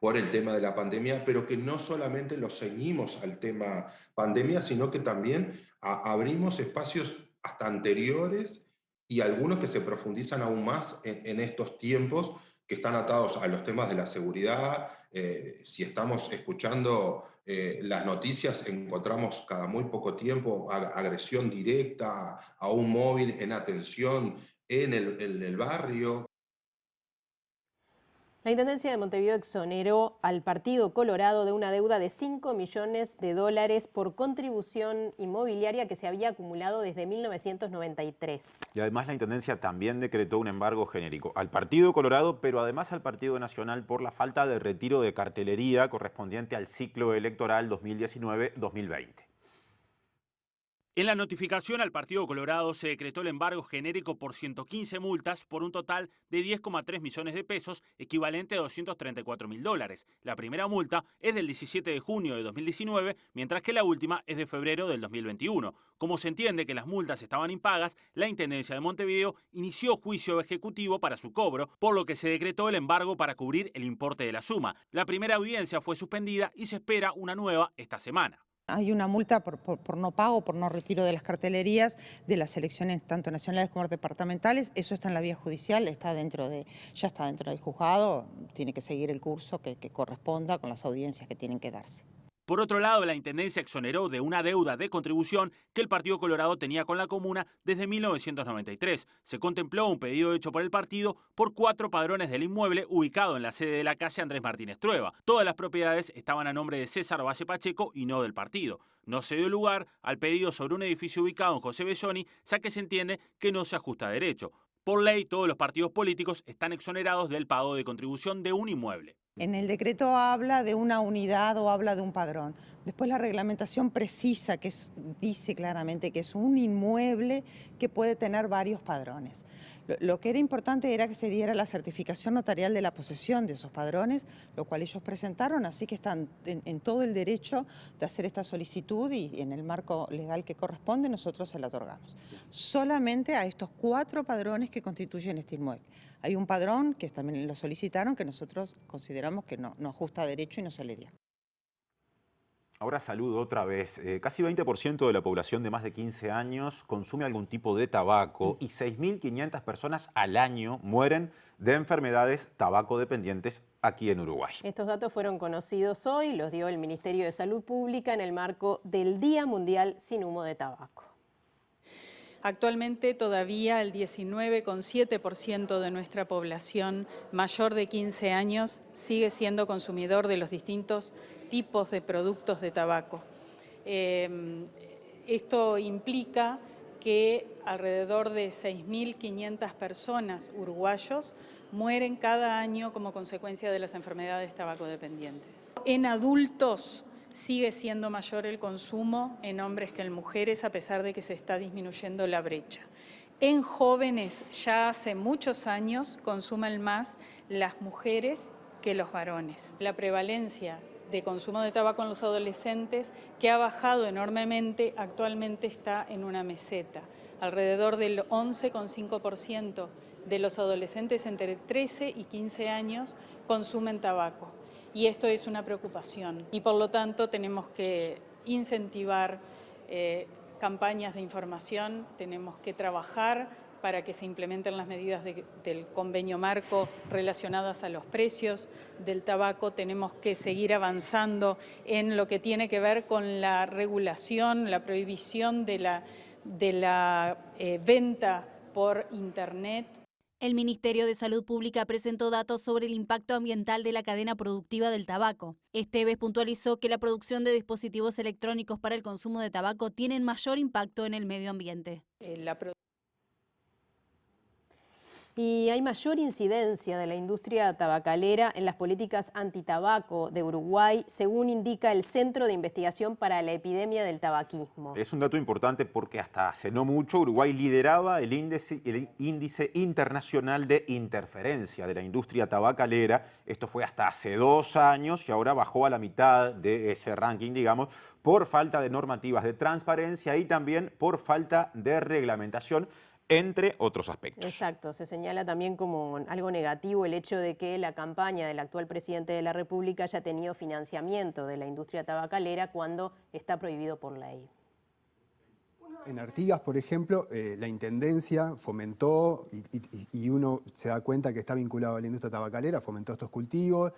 por el tema de la pandemia, pero que no solamente lo ceñimos al tema pandemia, sino que también abrimos espacios hasta anteriores y algunos que se profundizan aún más en estos tiempos que están atados a los temas de la seguridad. Si estamos escuchando las noticias, encontramos cada muy poco tiempo agresión directa a un móvil en atención en el barrio. La Intendencia de Montevideo exoneró al Partido Colorado de una deuda de $5 millones por contribución inmobiliaria que se había acumulado desde 1993. Y además la Intendencia también decretó un embargo genérico al Partido Colorado, pero además al Partido Nacional por la falta de retiro de cartelería correspondiente al ciclo electoral 2019-2020. En la notificación al Partido Colorado se decretó el embargo genérico por 115 multas por un total de 10,3 millones de pesos, equivalente a $234.000. La primera multa es del 17 de junio de 2019, mientras que la última es de febrero del 2021. Como se entiende que las multas estaban impagas, la Intendencia de Montevideo inició juicio ejecutivo para su cobro, por lo que se decretó el embargo para cubrir el importe de la suma. La primera audiencia fue suspendida y se espera una nueva esta semana. Hay una multa por no pago, por no retiro de las cartelerías de las elecciones tanto nacionales como departamentales. Eso está en la vía judicial, ya está dentro del juzgado, tiene que seguir el curso que corresponda con las audiencias que tienen que darse. Por otro lado, la Intendencia exoneró de una deuda de contribución que el Partido Colorado tenía con la comuna desde 1993. Se contempló un pedido hecho por el partido por 4 padrones del inmueble ubicado en la sede de la calle Andrés Martínez Trueba. Todas las propiedades estaban a nombre de César Valle Pacheco y no del partido. No se dio lugar al pedido sobre un edificio ubicado en José Belloni, ya que se entiende que no se ajusta a derecho. Por ley, todos los partidos políticos están exonerados del pago de contribución de un inmueble. En el decreto habla de una unidad o habla de un padrón. Después la reglamentación precisa, dice claramente que es un inmueble que puede tener varios padrones. Lo que era importante era que se diera la certificación notarial de la posesión de esos padrones, lo cual ellos presentaron, así que están en todo el derecho de hacer esta solicitud y en el marco legal que corresponde nosotros se la otorgamos. Solamente a estos 4 padrones que constituyen este inmueble. Hay un padrón que también lo solicitaron que nosotros consideramos que no ajusta a derecho y no se le dio. Ahora saludo otra vez. Casi 20% de la población de más de 15 años consume algún tipo de tabaco y 6.500 personas al año mueren de enfermedades tabacodependientes aquí en Uruguay. Estos datos fueron conocidos hoy, los dio el Ministerio de Salud Pública en el marco del Día Mundial sin Humo de Tabaco. Actualmente todavía el 19,7% de nuestra población mayor de 15 años sigue siendo consumidor de los distintos tipos de productos de tabaco. Esto implica que alrededor de 6.500 personas uruguayos mueren cada año como consecuencia de las enfermedades tabacodependientes. En adultos sigue siendo mayor el consumo en hombres que en mujeres, a pesar de que se está disminuyendo la brecha. En jóvenes, ya hace muchos años, consumen más las mujeres que los varones. La prevalencia de consumo de tabaco en los adolescentes, que ha bajado enormemente, actualmente está en una meseta. Alrededor del 11,5% de los adolescentes entre 13 y 15 años consumen tabaco. Y esto es una preocupación y por lo tanto tenemos que incentivar campañas de información, tenemos que trabajar para que se implementen las medidas del convenio marco relacionadas a los precios del tabaco, tenemos que seguir avanzando en lo que tiene que ver con la regulación, la prohibición de la venta por Internet. El Ministerio de Salud Pública presentó datos sobre el impacto ambiental de la cadena productiva del tabaco. Esteves puntualizó que la producción de dispositivos electrónicos para el consumo de tabaco tienen mayor impacto en el medio ambiente. Y hay mayor incidencia de la industria tabacalera en las políticas antitabaco de Uruguay, según indica el Centro de Investigación para la Epidemia del Tabaquismo. Es un dato importante porque hasta hace no mucho Uruguay lideraba el índice internacional de interferencia de la industria tabacalera. Esto fue hasta hace 2 años y ahora bajó a la mitad de ese ranking, digamos, por falta de normativas de transparencia y también por falta de reglamentación, entre otros aspectos. Exacto, se señala también como algo negativo el hecho de que la campaña del actual presidente de la República haya tenido financiamiento de la industria tabacalera cuando está prohibido por ley. En Artigas, por ejemplo, la Intendencia fomentó, y uno se da cuenta que está vinculado a la industria tabacalera, fomentó estos cultivos.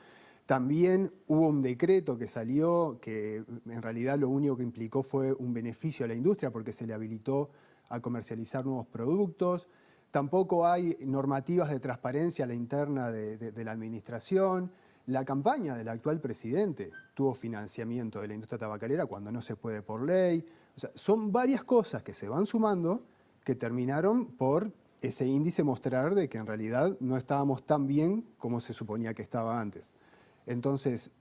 También hubo un decreto que salió que en realidad lo único que implicó fue un beneficio a la industria porque se le habilitó a comercializar nuevos productos. tampoco hay normativas de transparencia a la interna de la administración. La campaña del actual presidente tuvo financiamiento de la industria tabacalera cuando no se puede por ley. O sea, son varias cosas que se van sumando que terminaron por ese índice mostrar de que en realidad no estábamos tan bien como se suponía que estaba antes. Entonces,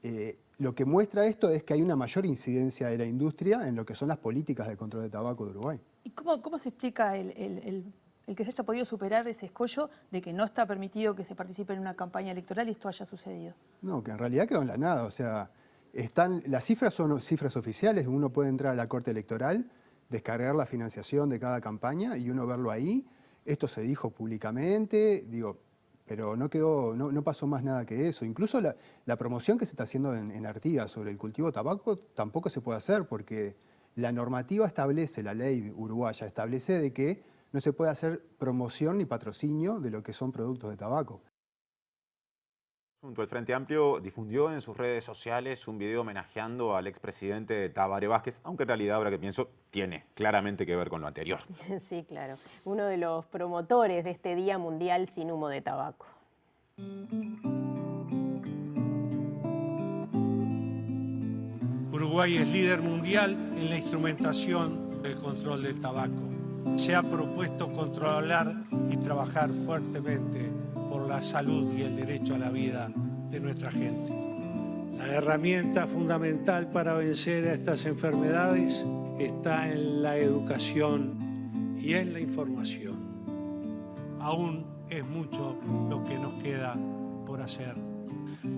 lo que muestra esto es que hay una mayor incidencia de la industria en lo que son las políticas de control de tabaco de Uruguay. ¿Y cómo se explica el que se haya podido superar ese escollo de que no está permitido que se participe en una campaña electoral y esto haya sucedido? No, que en realidad quedó en la nada. O sea, las cifras son cifras oficiales. Uno puede entrar a la Corte Electoral, descargar la financiación de cada campaña y uno verlo ahí. Esto se dijo públicamente, pero no pasó más nada que eso. Incluso la promoción que se está haciendo en Artigas sobre el cultivo de tabaco tampoco se puede hacer porque la normativa establece, la ley uruguaya establece de que no se puede hacer promoción ni patrocinio de lo que son productos de tabaco. El Frente Amplio difundió en sus redes sociales un video homenajeando al expresidente Tabaré Vázquez, aunque en realidad, ahora que pienso, tiene claramente que ver con lo anterior. Sí, claro. Uno de los promotores de este Día Mundial sin humo de tabaco. Uruguay es líder mundial en la instrumentación del control del tabaco. Se ha propuesto controlar y trabajar fuertemente por la salud y el derecho a la vida de nuestra gente. La herramienta fundamental para vencer a estas enfermedades está en la educación y en la información. Aún es mucho lo que nos queda por hacer.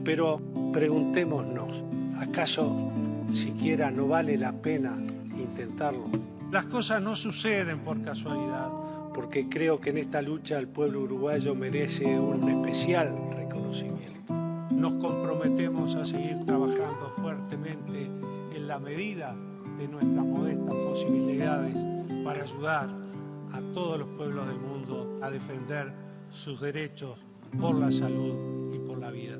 Pero preguntémonos, ¿acaso siquiera no vale la pena intentarlo? Las cosas no suceden por casualidad, porque creo que en esta lucha el pueblo uruguayo merece un especial reconocimiento. Nos comprometemos a seguir trabajando fuertemente en la medida de nuestras modestas posibilidades para ayudar a todos los pueblos del mundo a defender sus derechos por la salud y por la vida.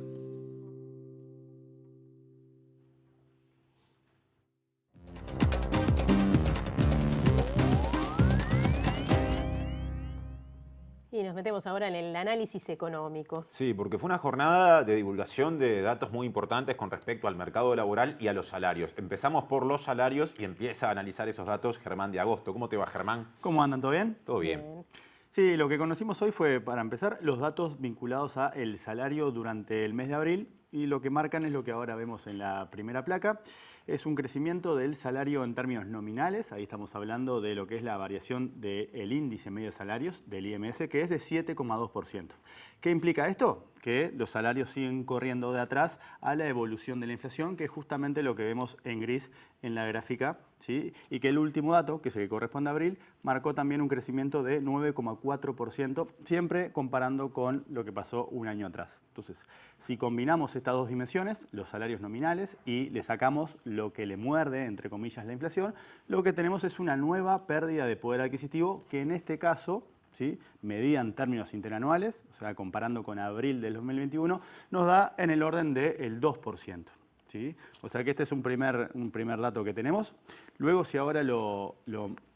Y nos metemos ahora en el análisis económico. Sí, porque fue una jornada de divulgación de datos muy importantes con respecto al mercado laboral y a los salarios. Empezamos por los salarios y empieza a analizar esos datos Germán de Agosto. ¿Cómo te va, Germán? ¿Cómo andan? ¿Todo bien? Todo bien. Sí, lo que conocimos hoy fue, para empezar, los datos vinculados a el salario durante el mes de abril y lo que marcan es lo que ahora vemos en la primera placa. Es un crecimiento del salario en términos nominales, ahí estamos hablando de lo que es la variación del índice medio de salarios, del IMS, que es de 7,2%. ¿Qué implica esto? Que los salarios siguen corriendo de atrás a la evolución de la inflación, que es justamente lo que vemos en gris en la gráfica, ¿sí? Y que el último dato, que es el que corresponde a abril, marcó también un crecimiento de 9,4%, siempre comparando con lo que pasó un año atrás. Entonces, si combinamos estas dos dimensiones, los salarios nominales, y le sacamos lo que le muerde, entre comillas, la inflación, lo que tenemos es una nueva pérdida de poder adquisitivo que en este caso, ¿sí?, medida en términos interanuales, o sea, comparando con abril del 2021, nos da en el orden del 2%. ¿Sí? O sea que este es un primer dato que tenemos. Luego, si ahora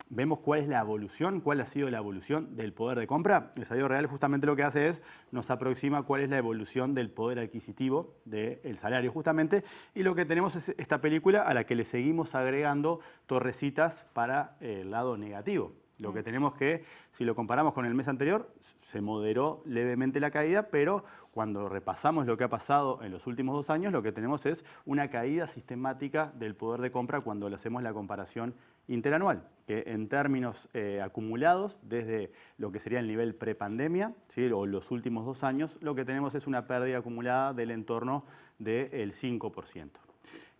vemos cuál es la evolución, cuál ha sido la evolución del poder de compra, el salario real justamente lo que hace es, nos aproxima cuál es la evolución del poder adquisitivo del salario justamente, y lo que tenemos es esta película a la que le seguimos agregando torrecitas para el lado negativo. Lo que tenemos que, si lo comparamos con el mes anterior, se moderó levemente la caída, pero cuando repasamos lo que ha pasado en los últimos 2 años, lo que tenemos es una caída sistemática del poder de compra cuando le hacemos la comparación interanual, que en términos acumulados, desde lo que sería el nivel prepandemia, ¿sí?, o los últimos 2 años, lo que tenemos es una pérdida acumulada del entorno del 5%.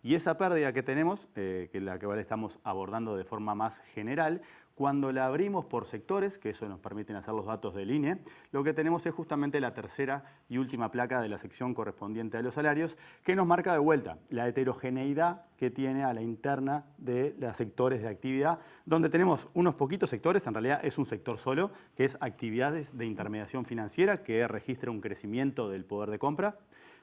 Y esa pérdida que tenemos, que es la que estamos abordando de forma más general, cuando la abrimos por sectores, que eso nos permiten hacer los datos del INE, lo que tenemos es justamente la tercera y última placa de la sección correspondiente a los salarios, que nos marca de vuelta la heterogeneidad que tiene a la interna de los sectores de actividad, donde tenemos unos poquitos sectores, en realidad es un sector solo, que es actividades de intermediación financiera, que registra un crecimiento del poder de compra,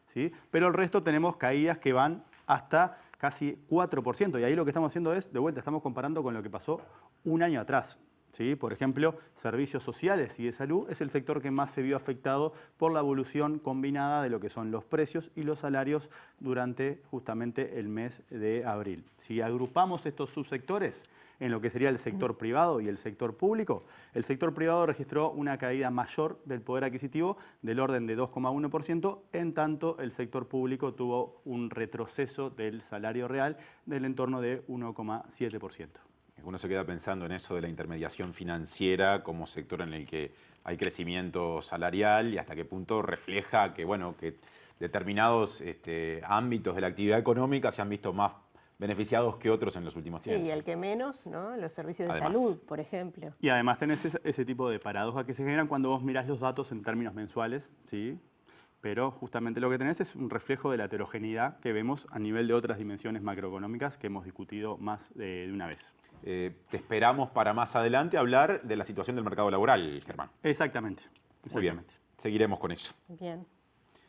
¿sí?, pero el resto tenemos caídas que van hasta casi 4%, y ahí lo que estamos haciendo es, de vuelta, estamos comparando con lo que pasó un año atrás. ¿sí? Por ejemplo, servicios sociales y de salud es el sector que más se vio afectado por la evolución combinada de lo que son los precios y los salarios durante justamente el mes de abril. Si agrupamos estos subsectores en lo que sería el sector privado y el sector público, el sector privado registró una caída mayor del poder adquisitivo del orden de 2,1%, en tanto el sector público tuvo un retroceso del salario real del entorno de 1,7%. Uno se queda pensando en eso de la intermediación financiera como sector en el que hay crecimiento salarial y hasta qué punto refleja que, bueno, que determinados ámbitos de la actividad económica se han visto más beneficiados que otros en los últimos tiempos. Sí, y el que menos, ¿no? Los servicios de Además. salud, por ejemplo. Y además tenés ese tipo de paradoja que se generan cuando vos mirás los datos en términos mensuales, ¿sí? Pero justamente lo que tenés es un reflejo de la heterogeneidad que vemos a nivel de otras dimensiones macroeconómicas que hemos discutido más de una vez. Te esperamos para más adelante hablar de la situación del mercado laboral, Germán. Exactamente. Muy bien, seguiremos con eso. Bien.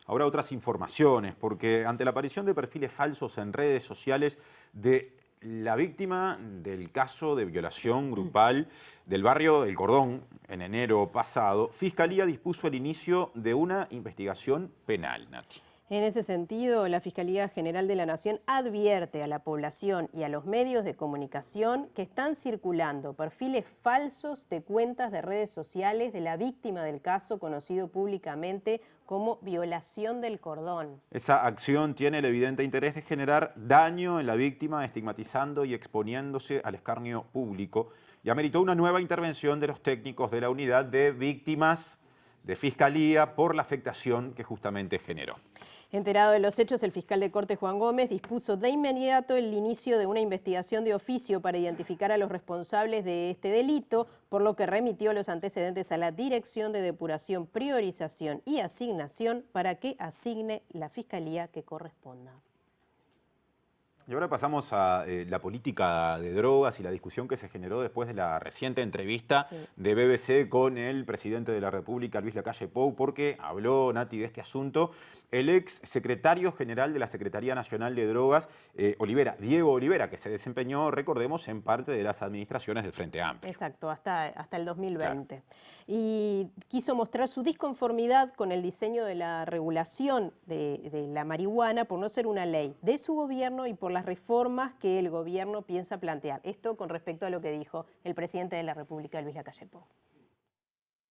Ahora otras informaciones, porque ante la aparición de perfiles falsos en redes sociales de la víctima del caso de violación grupal del barrio El Cordón en enero pasado, Fiscalía dispuso el inicio de una investigación penal, Nati. En ese sentido, la Fiscalía General de la Nación advierte a la población y a los medios de comunicación que están circulando perfiles falsos de cuentas de redes sociales de la víctima del caso conocido públicamente como violación del cordón. Esa acción tiene el evidente interés de generar daño en la víctima, estigmatizando y exponiéndose al escarnio público, y ameritó una nueva intervención de los técnicos de la unidad de víctimas de Fiscalía por la afectación que justamente generó. Enterado de los hechos, el fiscal de corte Juan Gómez dispuso de inmediato el inicio de una investigación de oficio para identificar a los responsables de este delito, por lo que remitió los antecedentes a la Dirección de Depuración, Priorización y Asignación para que asigne la fiscalía que corresponda. Y ahora pasamos a la política de drogas y la discusión que se generó después de la reciente entrevista de BBC con el presidente de la República, Luis Lacalle Pou, porque habló, Nati, de este asunto el ex secretario general de la Secretaría Nacional de Drogas, Diego Olivera, que se desempeñó, recordemos, en parte de las administraciones del Frente Amplio. Exacto, hasta el 2020. Claro. Y quiso mostrar su disconformidad con el diseño de la regulación de la marihuana por no ser una ley de su gobierno y por las reformas que el gobierno piensa plantear. Esto con respecto a lo que dijo el presidente de la República, Luis Lacalle Pou.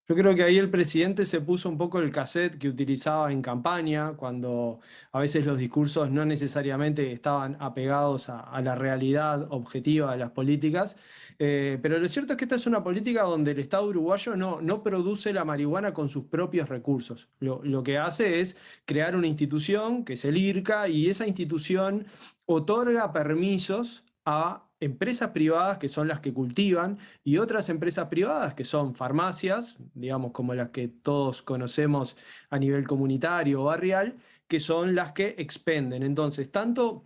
Yo creo que ahí el presidente se puso un poco el cassette que utilizaba en campaña, cuando a veces los discursos no necesariamente estaban apegados a la realidad objetiva de las políticas. Pero lo cierto es que esta es una política donde el Estado uruguayo no produce la marihuana con sus propios recursos. Lo que hace es crear una institución, que es el IRCA, y esa institución otorga permisos a empresas privadas que son las que cultivan y otras empresas privadas que son farmacias, digamos como las que todos conocemos a nivel comunitario o barrial, que son las que expenden. Entonces, tanto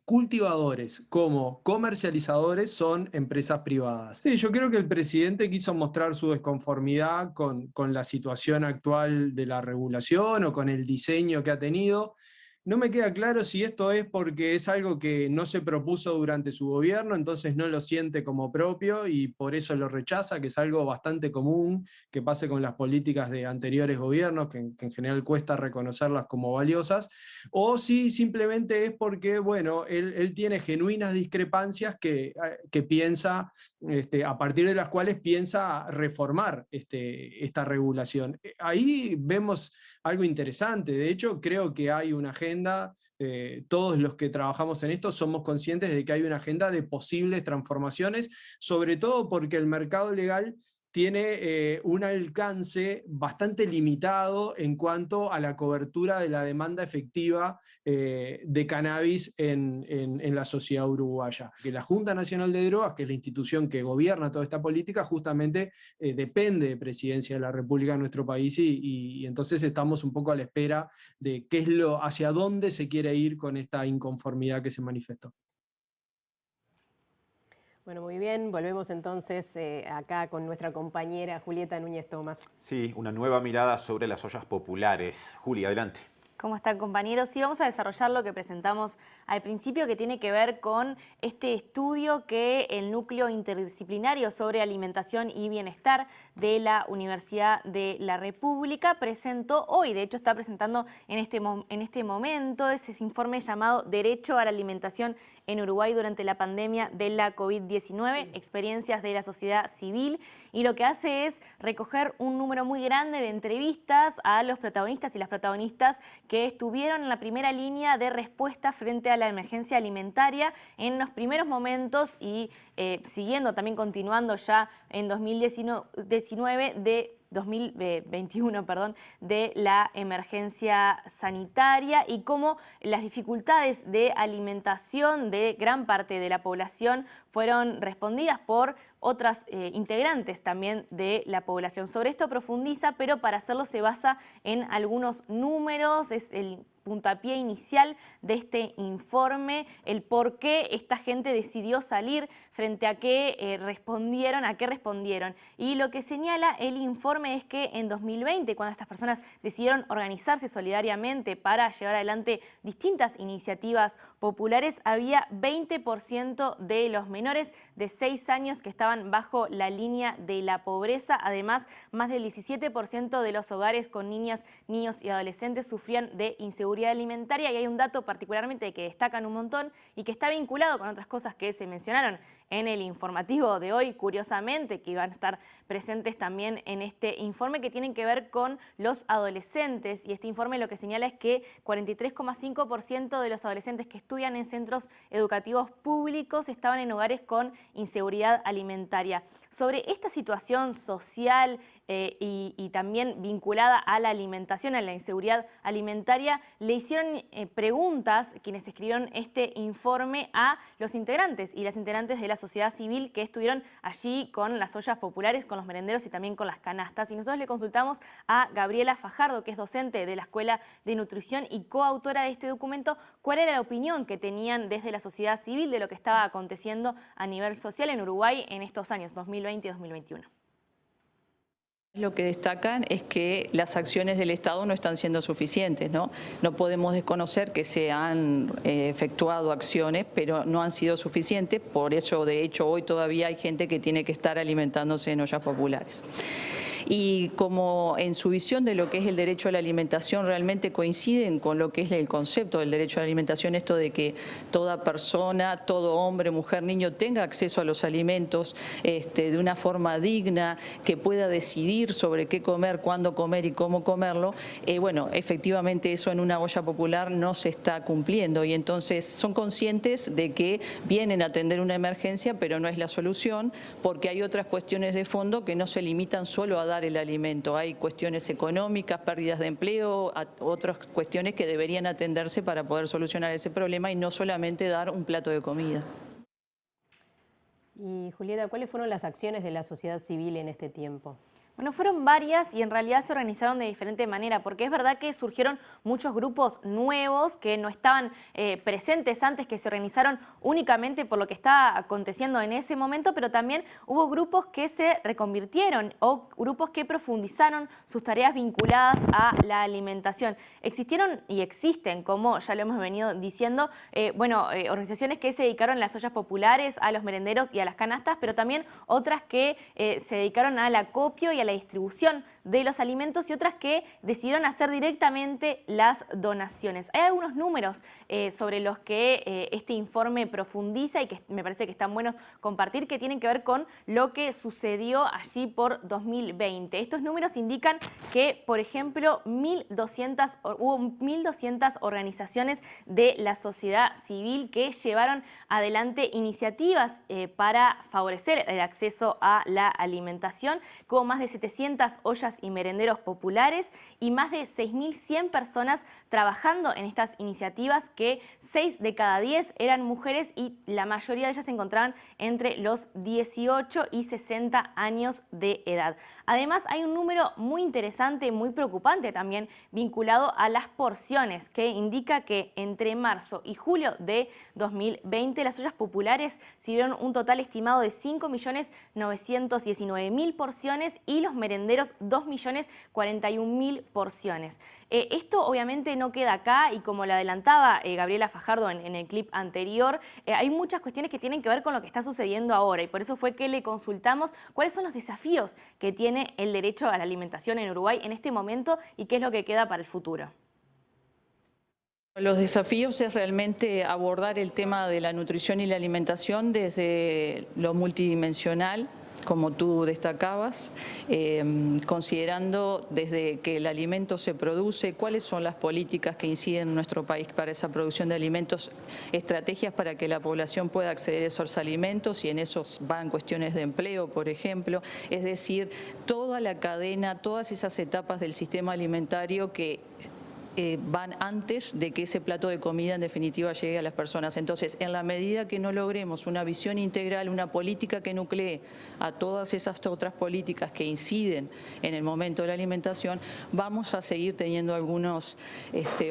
cultivadores como comercializadores son empresas privadas. Sí, yo creo que el presidente quiso mostrar su desconformidad con la situación actual de la regulación o con el diseño que ha tenido. No me queda claro si esto es porque es algo que no se propuso durante su gobierno, entonces no lo siente como propio y por eso lo rechaza, que es algo bastante común que pase con las políticas de anteriores gobiernos, que en general cuesta reconocerlas como valiosas, o si simplemente es porque, bueno, él tiene genuinas discrepancias que piensa, a partir de las cuales piensa reformar esta regulación. Ahí vemos algo interesante. De hecho, creo que hay una agenda, todos los que trabajamos en esto somos conscientes de que hay una agenda de posibles transformaciones, sobre todo porque el mercado legal tiene un alcance bastante limitado en cuanto a la cobertura de la demanda efectiva de cannabis en la sociedad uruguaya. Que la Junta Nacional de Drogas, que es la institución que gobierna toda esta política, justamente depende de Presidencia de la República en nuestro país y entonces estamos un poco a la espera de hacia dónde se quiere ir con esta inconformidad que se manifestó. Bueno, muy bien. Volvemos entonces acá con nuestra compañera Julieta Núñez Tomás. Sí, una nueva mirada sobre las ollas populares. Juli, adelante. ¿Cómo están, compañeros? Sí, vamos a desarrollar lo que presentamos al principio, que tiene que ver con este estudio que el Núcleo Interdisciplinario sobre Alimentación y Bienestar de la Universidad de la República presentó hoy. De hecho, está presentando en este momento ese informe llamado Derecho a la Alimentación en Uruguay durante la pandemia de la COVID-19, experiencias de la sociedad civil, y lo que hace es recoger un número muy grande de entrevistas a los protagonistas y las protagonistas que estuvieron en la primera línea de respuesta frente a la emergencia alimentaria en los primeros momentos y siguiendo, también continuando ya en 2021, de la emergencia sanitaria, y cómo las dificultades de alimentación de gran parte de la población fueron respondidas por otras integrantes también de la población. Sobre esto profundiza, pero para hacerlo se basa en algunos números, es el puntapié inicial de este informe, el por qué esta gente decidió salir, frente a qué respondieron, Y lo que señala el informe es que en 2020, cuando estas personas decidieron organizarse solidariamente para llevar adelante distintas iniciativas populares, había 20% de los menores de 6 años que estaban bajo la línea de la pobreza. Además, más del 17% de los hogares con niñas, niños y adolescentes sufrían de inseguridad alimentaria, y hay un dato particularmente que destacan un montón y que está vinculado con otras cosas que se mencionaron en el informativo de hoy, curiosamente, que iban a estar presentes también en este informe, que tienen que ver con los adolescentes. Y este informe lo que señala es que 43,5% de los adolescentes que estudian en centros educativos públicos estaban en hogares con inseguridad alimentaria. Sobre esta situación social y también vinculada a la alimentación, a la inseguridad alimentaria, le hicieron preguntas quienes escribieron este informe a los integrantes y las integrantes de la sociedad civil que estuvieron allí con las ollas populares, con los merenderos y también con las canastas. Y nosotros le consultamos a Gabriela Fajardo, que es docente de la Escuela de Nutrición y coautora de este documento, cuál era la opinión que tenían desde la sociedad civil de lo que estaba aconteciendo a nivel social en Uruguay en estos años 2020 y 2021. Lo que destacan es que las acciones del Estado no están siendo suficientes, ¿no? No podemos desconocer que se han efectuado acciones, pero no han sido suficientes. Por eso, de hecho, hoy todavía hay gente que tiene que estar alimentándose en ollas populares. Y como en su visión de lo que es el derecho a la alimentación realmente coinciden con lo que es el concepto del derecho a la alimentación, esto de que toda persona, todo hombre, mujer, niño tenga acceso a los alimentos de una forma digna, que pueda decidir sobre qué comer, cuándo comer y cómo comerlo, bueno, efectivamente eso en una olla popular no se está cumpliendo, y entonces son conscientes de que vienen a atender una emergencia, pero no es la solución, porque hay otras cuestiones de fondo que no se limitan solo a dar el alimento. Hay cuestiones económicas, pérdidas de empleo, otras cuestiones que deberían atenderse para poder solucionar ese problema y no solamente dar un plato de comida. Y Julieta, ¿cuáles fueron las acciones de la sociedad civil en este tiempo? Bueno, fueron varias y en realidad se organizaron de diferente manera, porque es verdad que surgieron muchos grupos nuevos que no estaban presentes antes, que se organizaron únicamente por lo que estaba aconteciendo en ese momento, pero también hubo grupos que se reconvirtieron o grupos que profundizaron sus tareas vinculadas a la alimentación. Existieron y existen, como ya lo hemos venido diciendo, organizaciones que se dedicaron a las ollas populares, a los merenderos y a las canastas, pero también otras que se dedicaron al acopio y a la distribución de los alimentos, y otras que decidieron hacer directamente las donaciones. Hay algunos números sobre los que este informe profundiza y que me parece que están buenos compartir, que tienen que ver con lo que sucedió allí por 2020. Estos números indican que, por ejemplo, hubo 1.200 organizaciones de la sociedad civil que llevaron adelante iniciativas para favorecer el acceso a la alimentación, como más de 700 ollas y merenderos populares y más de 6.100 personas trabajando en estas iniciativas, que 6 de cada 10 eran mujeres y la mayoría de ellas se encontraban entre los 18 y 60 años de edad. Además, hay un número muy interesante, muy preocupante también, vinculado a las porciones, que indica que entre marzo y julio de 2020 las ollas populares sirvieron un total estimado de 5.919.000 porciones y los merenderos 2 2.041.000 porciones. Esto obviamente no queda acá y como lo adelantaba Gabriela Fajardo en el clip anterior, hay muchas cuestiones que tienen que ver con lo que está sucediendo ahora y por eso fue que le consultamos cuáles son los desafíos que tiene el derecho a la alimentación en Uruguay en este momento y qué es lo que queda para el futuro. Los desafíos es realmente abordar el tema de la nutrición y la alimentación desde lo multidimensional, como tú destacabas, considerando desde que el alimento se produce, cuáles son las políticas que inciden en nuestro país para esa producción de alimentos, estrategias para que la población pueda acceder a esos alimentos y en esos van cuestiones de empleo, por ejemplo, es decir, toda la cadena, todas esas etapas del sistema alimentario que van antes de que ese plato de comida en definitiva llegue a las personas. Entonces, en la medida que no logremos una visión integral, una política que nuclee a todas esas otras políticas que inciden en el momento de la alimentación, vamos a seguir teniendo algunos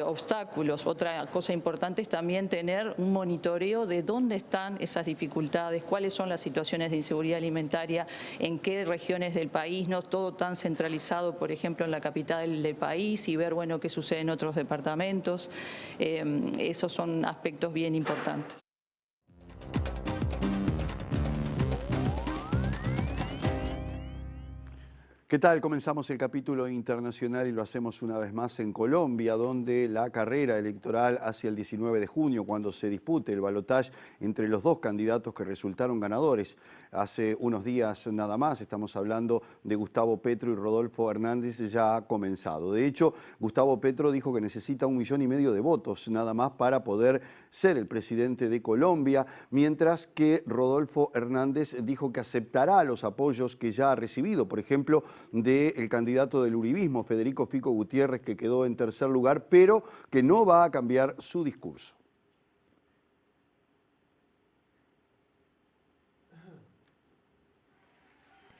obstáculos. Otra cosa importante es también tener un monitoreo de dónde están esas dificultades, cuáles son las situaciones de inseguridad alimentaria, en qué regiones del país, no todo tan centralizado, por ejemplo, en la capital del país y ver, bueno, qué sucede en otros departamentos. Esos son aspectos bien importantes. ¿Qué tal? Comenzamos el capítulo internacional y lo hacemos una vez más en Colombia, donde la carrera electoral hacia el 19 de junio, cuando se dispute el balotaje entre los dos candidatos que resultaron ganadores. Hace unos días nada más, estamos hablando de Gustavo Petro y Rodolfo Hernández, ya ha comenzado. De hecho, Gustavo Petro dijo que necesita 1,5 millones de votos nada más para poder ser el presidente de Colombia, mientras que Rodolfo Hernández dijo que aceptará los apoyos que ya ha recibido, por ejemplo, del candidato del uribismo, Federico Fico Gutiérrez, que quedó en tercer lugar, pero que no va a cambiar su discurso.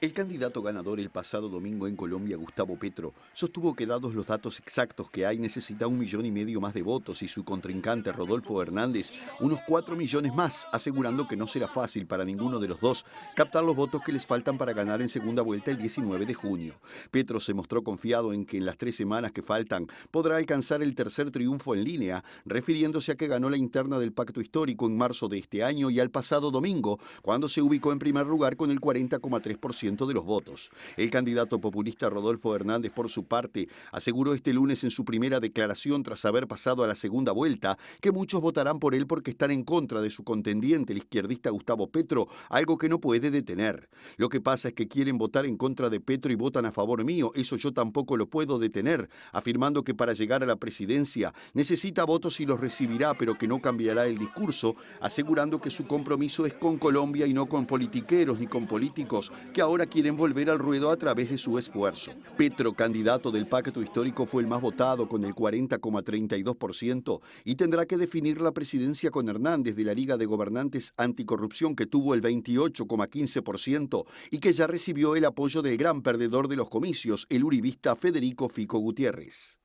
El candidato ganador el pasado domingo en Colombia, Gustavo Petro, sostuvo que dados los datos exactos que hay, necesita 1,5 millones más de votos y su contrincante Rodolfo Hernández unos 4 millones más, asegurando que no será fácil para ninguno de los dos captar los votos que les faltan para ganar en segunda vuelta el 19 de junio. Petro se mostró confiado en que en las 3 semanas que faltan podrá alcanzar el tercer triunfo en línea, refiriéndose a que ganó la interna del Pacto Histórico en marzo de este año y al pasado domingo, cuando se ubicó en primer lugar con el 40,3% de los votos. El candidato populista Rodolfo Hernández, por su parte, aseguró este lunes en su primera declaración tras haber pasado a la segunda vuelta que muchos votarán por él porque están en contra de su contendiente, el izquierdista Gustavo Petro, algo que no puede detener. Lo que pasa es que quieren votar en contra de Petro y votan a favor mío, eso yo tampoco lo puedo detener, afirmando que para llegar a la presidencia necesita votos y los recibirá, pero que no cambiará el discurso, asegurando que su compromiso es con Colombia y no con politiqueros ni con políticos que ahora quieren volver al ruedo a través de su esfuerzo. Petro, candidato del Pacto Histórico, fue el más votado con el 40,32% y tendrá que definir la presidencia con Hernández de la Liga de Gobernantes Anticorrupción, que tuvo el 28,15% y que ya recibió el apoyo del gran perdedor de los comicios, el uribista Federico Fico Gutiérrez.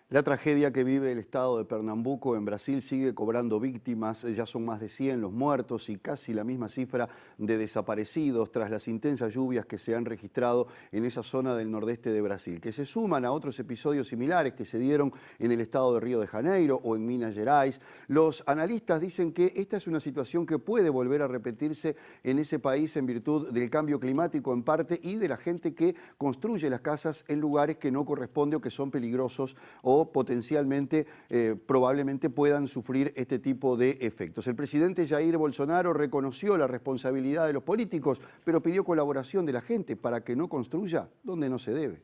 La tragedia que vive el estado de Pernambuco en Brasil sigue cobrando víctimas, ya son más de 100 los muertos y casi la misma cifra de desaparecidos tras las intensas lluvias que se han registrado en esa zona del nordeste de Brasil, que se suman a otros episodios similares que se dieron en el estado de Río de Janeiro o en Minas Gerais. Los analistas dicen que esta es una situación que puede volver a repetirse en ese país en virtud del cambio climático en parte y de la gente que construye las casas en lugares que no corresponden o que son peligrosos o potencialmente, probablemente puedan sufrir este tipo de efectos. El presidente Jair Bolsonaro reconoció la responsabilidad de los políticos, pero pidió colaboración de la gente para que no construya donde no se debe.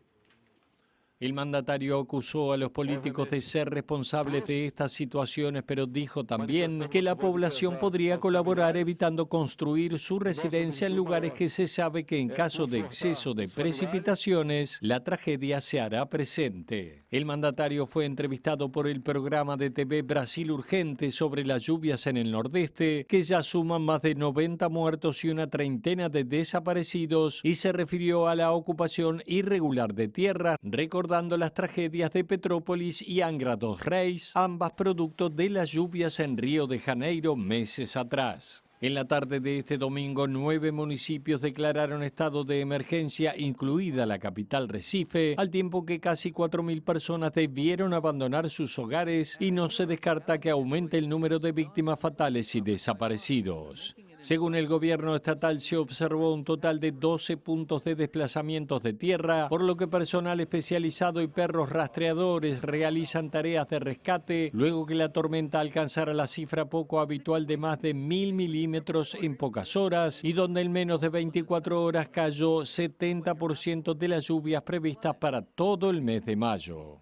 El mandatario acusó a los políticos de ser responsables de estas situaciones, pero dijo también que la población podría colaborar evitando construir su residencia en lugares que se sabe que en caso de exceso de precipitaciones, la tragedia se hará presente. El mandatario fue entrevistado por el programa de TV Brasil Urgente sobre las lluvias en el nordeste, que ya suman más de 90 muertos y una treintena de desaparecidos, y se refirió a la ocupación irregular de tierra, recordando las tragedias de Petrópolis y Angra dos Reis, ambas producto de las lluvias en Río de Janeiro meses atrás. En la tarde de este domingo, 9 municipios declararon estado de emergencia, incluida la capital Recife, al tiempo que casi 4.000 personas debieron abandonar sus hogares y no se descarta que aumente el número de víctimas fatales y desaparecidos. Según el gobierno estatal, se observó un total de 12 puntos de desplazamientos de tierra, por lo que personal especializado y perros rastreadores realizan tareas de rescate luego que la tormenta alcanzara la cifra poco habitual de más de 1.000 milímetros en pocas horas y donde en menos de 24 horas cayó 70% de las lluvias previstas para todo el mes de mayo.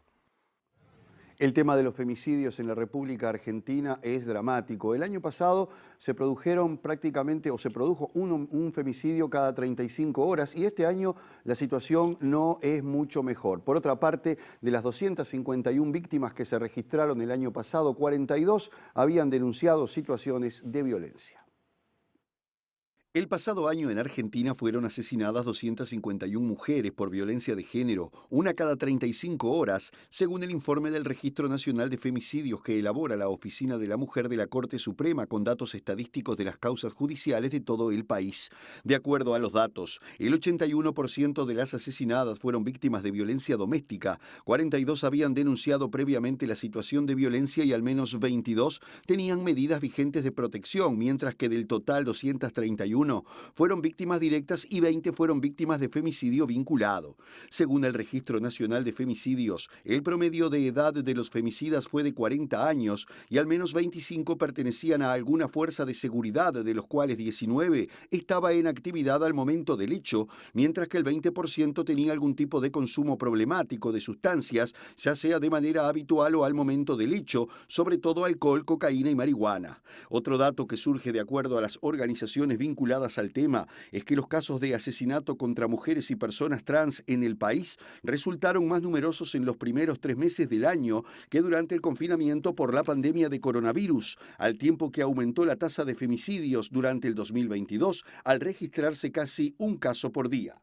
El tema de los femicidios en la República Argentina es dramático. El año pasado se produjo un femicidio cada 35 horas y este año la situación no es mucho mejor. Por otra parte, de las 251 víctimas que se registraron el año pasado, 42 habían denunciado situaciones de violencia. El pasado año en Argentina fueron asesinadas 251 mujeres por violencia de género, una cada 35 horas, según el informe del Registro Nacional de Femicidios que elabora la Oficina de la Mujer de la Corte Suprema con datos estadísticos de las causas judiciales de todo el país. De acuerdo a los datos, el 81% de las asesinadas fueron víctimas de violencia doméstica, 42 habían denunciado previamente la situación de violencia y al menos 22 tenían medidas vigentes de protección, mientras que del total 231 fueron víctimas directas y 20 fueron víctimas de femicidio vinculado. Según el Registro Nacional de Femicidios, el promedio de edad de los femicidas fue de 40 años y al menos 25 pertenecían a alguna fuerza de seguridad, de los cuales 19 estaba en actividad al momento del hecho, mientras que el 20% tenía algún tipo de consumo problemático de sustancias, ya sea de manera habitual o al momento del hecho, sobre todo alcohol, cocaína y marihuana. Otro dato que surge de acuerdo a las organizaciones vinculadas al tema es que los casos de asesinato contra mujeres y personas trans en el país resultaron más numerosos en los primeros 3 meses del año que durante el confinamiento por la pandemia de coronavirus, al tiempo que aumentó la tasa de femicidios durante el 2022 al registrarse casi un caso por día.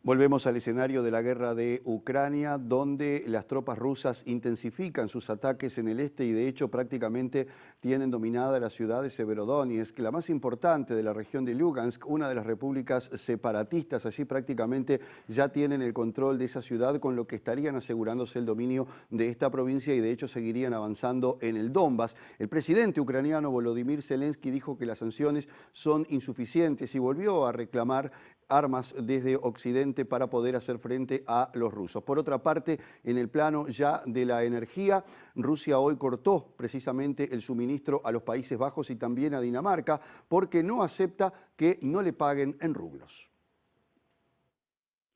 Volvemos al escenario de la guerra de Ucrania, donde las tropas rusas intensifican sus ataques en el este y de hecho prácticamente tienen dominada la ciudad de Severodonetsk, la más importante de la región de Lugansk, una de las repúblicas separatistas. Allí prácticamente ya tienen el control de esa ciudad, con lo que estarían asegurándose el dominio de esta provincia y de hecho seguirían avanzando en el Donbass. El presidente ucraniano Volodymyr Zelensky dijo que las sanciones son insuficientes y volvió a reclamar armas desde Occidente para poder hacer frente a los rusos. Por otra parte, en el plano ya de la energía, Rusia hoy cortó precisamente el suministro a los Países Bajos y también a Dinamarca porque no acepta que no le paguen en rublos.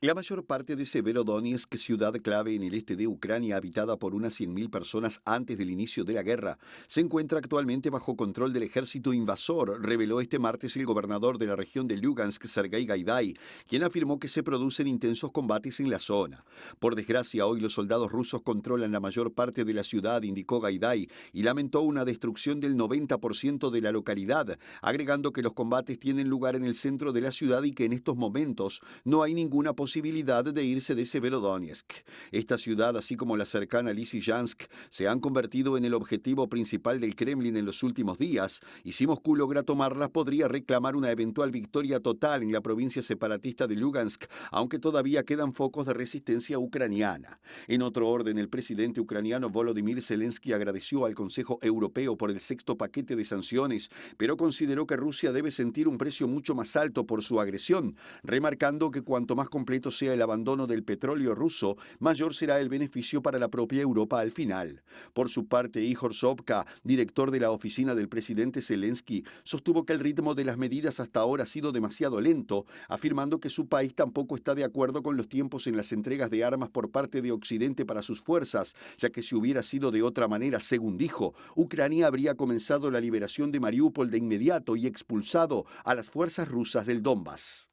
La mayor parte de Severodonetsk, ciudad clave en el este de Ucrania, habitada por unas 100.000 personas antes del inicio de la guerra, se encuentra actualmente bajo control del ejército invasor, reveló este martes el gobernador de la región de Lugansk, Sergei Gaidai, quien afirmó que se producen intensos combates en la zona. Por desgracia, hoy los soldados rusos controlan la mayor parte de la ciudad, indicó Gaidai, y lamentó una destrucción del 90% de la localidad, agregando que los combates tienen lugar en el centro de la ciudad y que en estos momentos no hay ninguna posibilidad de irse de Severodonetsk. Esta ciudad, así como la cercana Lysychansk, se han convertido en el objetivo principal del Kremlin en los últimos días, y si Moscú logra tomarlas podría reclamar una eventual victoria total en la provincia separatista de Lugansk, aunque todavía quedan focos de resistencia ucraniana. En otro orden, el presidente ucraniano Volodymyr Zelensky agradeció al Consejo Europeo por el 6º paquete de sanciones, pero consideró que Rusia debe sentir un precio mucho más alto por su agresión, remarcando que cuanto más completo sea el abandono del petróleo ruso, mayor será el beneficio para la propia Europa al final. Por su parte, Igor Sobka, director de la oficina del presidente Zelensky, sostuvo que el ritmo de las medidas hasta ahora ha sido demasiado lento, afirmando que su país tampoco está de acuerdo con los tiempos en las entregas de armas por parte de Occidente para sus fuerzas, ya que si hubiera sido de otra manera, según dijo, Ucrania habría comenzado la liberación de Mariupol de inmediato y expulsado a las fuerzas rusas del Donbass.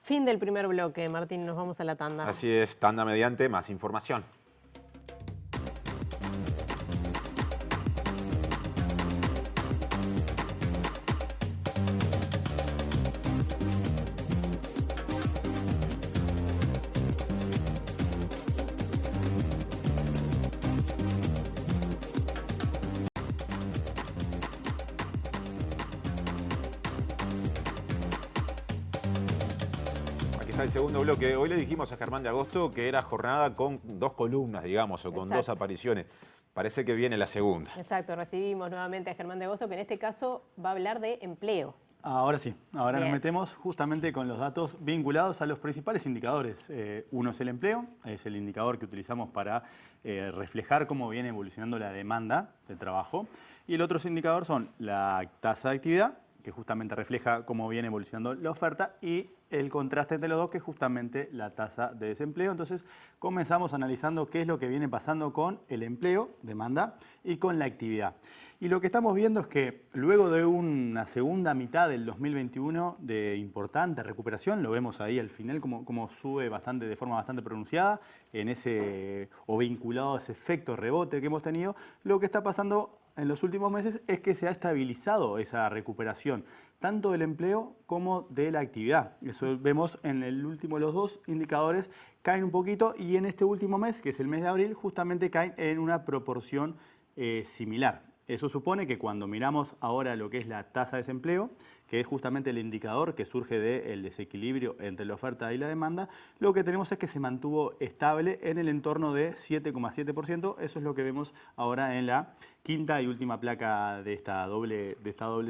Fin del primer bloque, Martín, nos vamos a la tanda. Así es, tanda mediante, más información. Bienvenidos al segundo bloque. Hoy le dijimos a Germán de Agosto que era jornada con 2 columnas, digamos, o con Exacto. 2 apariciones. Parece que viene la segunda. Exacto, recibimos nuevamente a Germán de Agosto, que en este caso va a hablar de empleo. Ahora sí, ahora Bien. nos metemos justamente con los datos vinculados a los principales indicadores. Uno es el empleo, es el indicador que utilizamos para reflejar cómo viene evolucionando la demanda de trabajo. Y el otro indicador son la tasa de actividad, que justamente refleja cómo viene evolucionando la oferta, y el contraste entre los dos, que es justamente la tasa de desempleo. Entonces, comenzamos analizando qué es lo que viene pasando con el empleo, demanda, y con la actividad. Y lo que estamos viendo es que luego de una segunda mitad del 2021 de importante recuperación, lo vemos ahí al final como sube de forma bastante pronunciada en ese, o vinculado a ese efecto rebote que hemos tenido, lo que está pasando en los últimos meses es que se ha estabilizado esa recuperación, tanto del empleo como de la actividad. Eso vemos en el último, los dos indicadores caen un poquito, y en este último mes, que es el mes de abril, justamente caen en una proporción similar. Eso supone que cuando miramos ahora lo que es la tasa de desempleo, que es justamente el indicador que surge del desequilibrio entre la oferta y la demanda, lo que tenemos es que se mantuvo estable en el entorno de 7,7%. Eso es lo que vemos ahora en la quinta y última placa de esta doble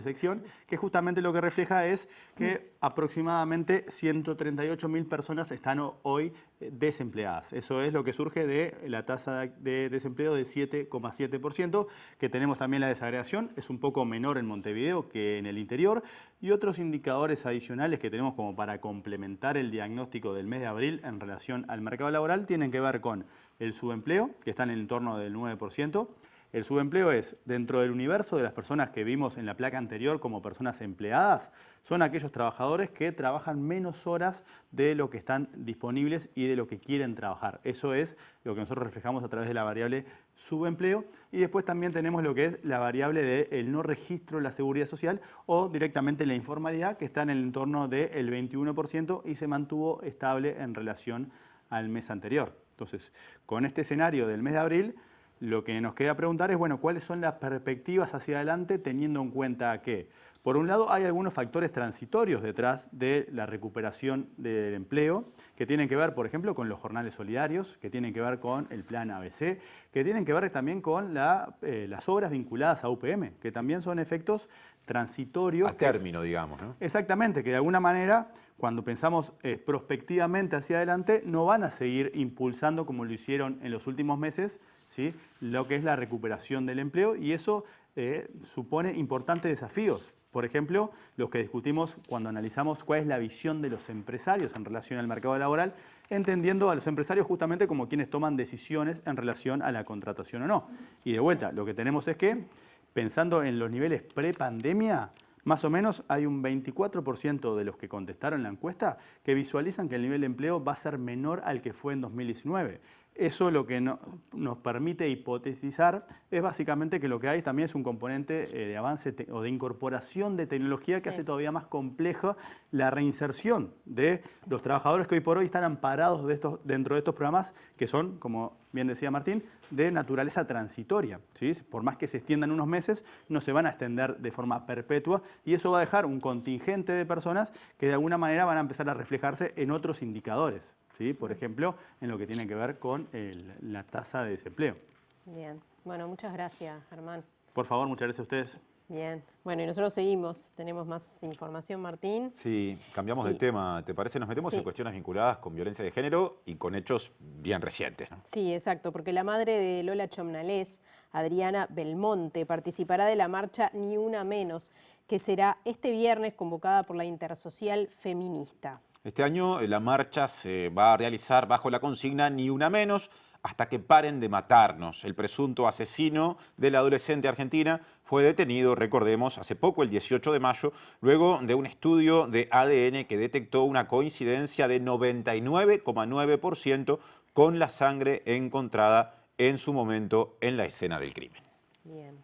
sección, que justamente lo que refleja es que aproximadamente 138.000 personas están hoy desempleadas. Eso es lo que surge de la tasa de desempleo de 7,7%, que tenemos también la desagregación, es un poco menor en Montevideo que en el interior, y otros indicadores adicionales que tenemos como para complementar el diagnóstico del mes de abril en relación al mercado laboral tienen que ver con el subempleo, que está en el entorno del 9%. El subempleo es, dentro del universo de las personas que vimos en la placa anterior como personas empleadas, son aquellos trabajadores que trabajan menos horas de lo que están disponibles y de lo que quieren trabajar. Eso es lo que nosotros reflejamos a través de la variable subempleo. Y después también tenemos lo que es la variable del no registro de la seguridad social, o directamente la informalidad, que está en el entorno del 21% y se mantuvo estable en relación al mes anterior. Entonces, con este escenario del mes de abril, lo que nos queda preguntar es, bueno, ¿cuáles son las perspectivas hacia adelante, teniendo en cuenta que, por un lado, hay algunos factores transitorios detrás de la recuperación del empleo, que tienen que ver, por ejemplo, con los jornales solidarios, que tienen que ver con el plan ABC, que tienen que ver también con las obras vinculadas a UPM, que también son efectos transitorios. A término, digamos, ¿no? Exactamente, que de alguna manera, cuando pensamos prospectivamente hacia adelante, no van a seguir impulsando como lo hicieron en los últimos meses, ¿sí?, lo que es la recuperación del empleo, y eso supone importantes desafíos. Por ejemplo, los que discutimos cuando analizamos cuál es la visión de los empresarios en relación al mercado laboral, entendiendo a los empresarios justamente como quienes toman decisiones en relación a la contratación o no. Y de vuelta, lo que tenemos es que, pensando en los niveles pre-pandemia, más o menos hay un 24% de los que contestaron la encuesta que visualizan que el nivel de empleo va a ser menor al que fue en 2019. Eso lo que nos permite hipotetizar es básicamente que lo que hay también es un componente de avance o de incorporación de tecnología que hace todavía más compleja la reinserción de los trabajadores que hoy por hoy están amparados dentro de estos programas, que son, como bien decía Martín, de naturaleza transitoria, ¿sí? Por más que se extiendan unos meses, no se van a extender de forma perpetua, y eso va a dejar un contingente de personas que de alguna manera van a empezar a reflejarse en otros indicadores, ¿sí? Por ejemplo, en lo que tiene que ver con la tasa de desempleo. Bien, bueno, muchas gracias, Germán. Por favor, muchas gracias a ustedes. Bien, bueno, y nosotros seguimos, tenemos más información, Martín. Sí, cambiamos de tema, ¿te parece? Nos metemos en cuestiones vinculadas con violencia de género y con hechos bien recientes, ¿no? Sí, exacto, porque la madre de Lola Chomnalés, Adriana Belmonte, participará de la marcha Ni Una Menos, que será este viernes convocada por la Intersocial Feminista. Este año la marcha se va a realizar bajo la consigna Ni Una Menos, hasta que paren de matarnos. El presunto asesino de la adolescente argentina fue detenido, recordemos, hace poco, el 18 de mayo, luego de un estudio de ADN que detectó una coincidencia de 99,9% con la sangre encontrada en su momento en la escena del crimen. Bien.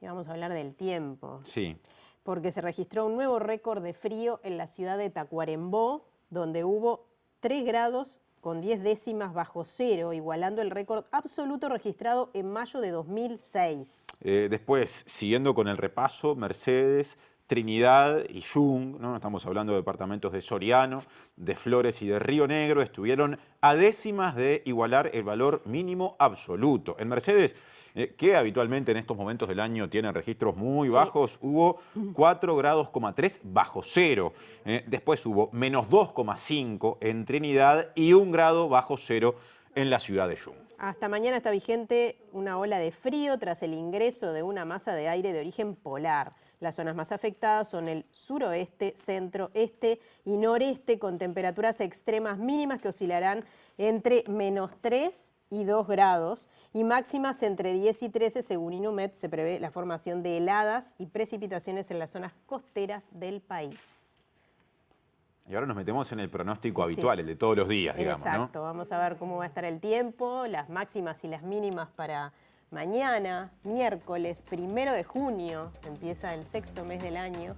Y vamos a hablar del tiempo. Sí. Porque se registró un nuevo récord de frío en la ciudad de Tacuarembó, donde hubo 3 grados con 10 décimas bajo cero, igualando el récord absoluto registrado en mayo de 2006. Después, siguiendo con el repaso, Mercedes, Trinidad y Yung, ¿no? Estamos hablando de departamentos de Soriano, de Flores y de Río Negro, estuvieron a décimas de igualar el valor mínimo absoluto. En Mercedes, que habitualmente en estos momentos del año tienen registros muy bajos, hubo 4,3 grados bajo cero. Después hubo menos 2,5 en Trinidad y 1 grado bajo cero en la ciudad de Yung. Hasta mañana está vigente una ola de frío tras el ingreso de una masa de aire de origen polar. Las zonas más afectadas son el suroeste, centro, este y noreste, con temperaturas extremas mínimas que oscilarán entre menos 3 y 2 grados y máximas entre 10 y 13 según Inumet. Se prevé la formación de heladas y precipitaciones en las zonas costeras del país. Y ahora nos metemos en el pronóstico habitual, el de todos los días, digamos, ¿no? Exacto, vamos a ver cómo va a estar el tiempo, las máximas y las mínimas para mañana, miércoles 1 de junio, empieza el 6º mes del año,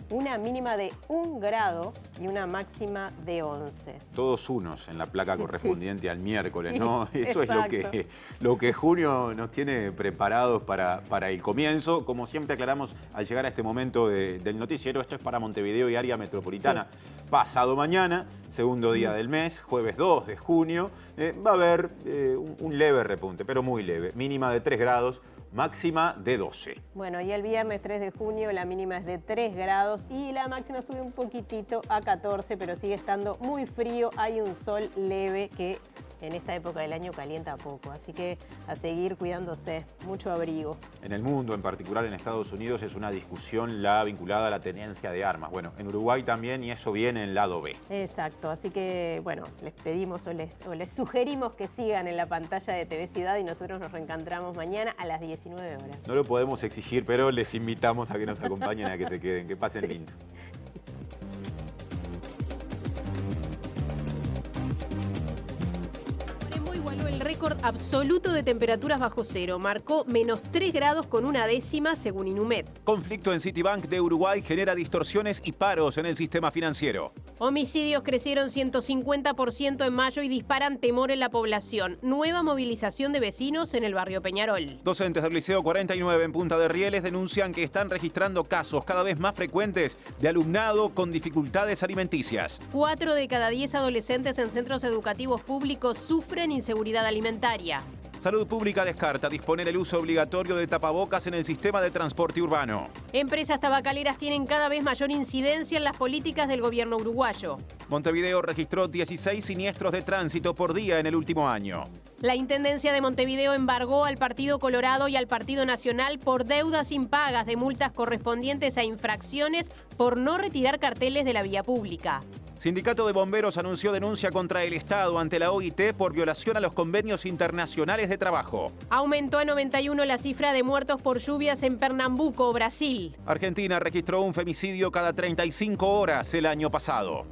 una mínima de 1 grado y una máxima de 11. Todos unos en la placa correspondiente al miércoles, Sí, ¿no? Eso exacto. es lo que junio nos tiene preparados para el comienzo. Como siempre aclaramos al llegar a este momento del noticiero, esto es para Montevideo y área metropolitana. Pasado mañana, segundo día del mes, jueves 2 de junio, va a haber un leve repunte, pero muy leve. Mínima de 3 grados. Máxima de 12. Bueno, y el viernes 3 de junio la mínima es de 3 grados y la máxima sube un poquitito a 14, pero sigue estando muy frío. Hay un sol leve que en esta época del año calienta poco, así que a seguir cuidándose, mucho abrigo. En el mundo, en particular en Estados Unidos, es una discusión la vinculada a la tenencia de armas. Bueno, en Uruguay también, y eso viene en el lado B. Exacto, así que bueno, les pedimos o les sugerimos que sigan en la pantalla de TV Ciudad y nosotros nos reencontramos mañana a las 19 horas. No lo podemos exigir, pero les invitamos a que nos acompañen, a que se queden, que pasen lindo. Igualó el récord absoluto de temperaturas bajo cero. Marcó menos 3 grados con una décima según Inumet. Conflicto en Citibank de Uruguay genera distorsiones y paros en el sistema financiero. Homicidios crecieron 150% en mayo y disparan temor en la población. Nueva movilización de vecinos en el barrio Peñarol. Docentes del Liceo 49 en Punta de Rieles denuncian que están registrando casos cada vez más frecuentes de alumnado con dificultades alimenticias. 4 de cada 10 adolescentes en centros educativos públicos sufren inseguridad alimentaria. Salud Pública descarta disponer el uso obligatorio de tapabocas en el sistema de transporte urbano. Empresas tabacaleras tienen cada vez mayor incidencia en las políticas del gobierno uruguayo. Montevideo registró 16 siniestros de tránsito por día en el último año. La Intendencia de Montevideo embargó al Partido Colorado y al Partido Nacional por deudas impagas de multas correspondientes a infracciones por no retirar carteles de la vía pública. Sindicato de Bomberos anunció denuncia contra el Estado ante la OIT por violación a los convenios internacionales de trabajo. Aumentó a 91 la cifra de muertos por lluvias en Pernambuco, Brasil. Argentina registró un femicidio cada 35 horas el año pasado.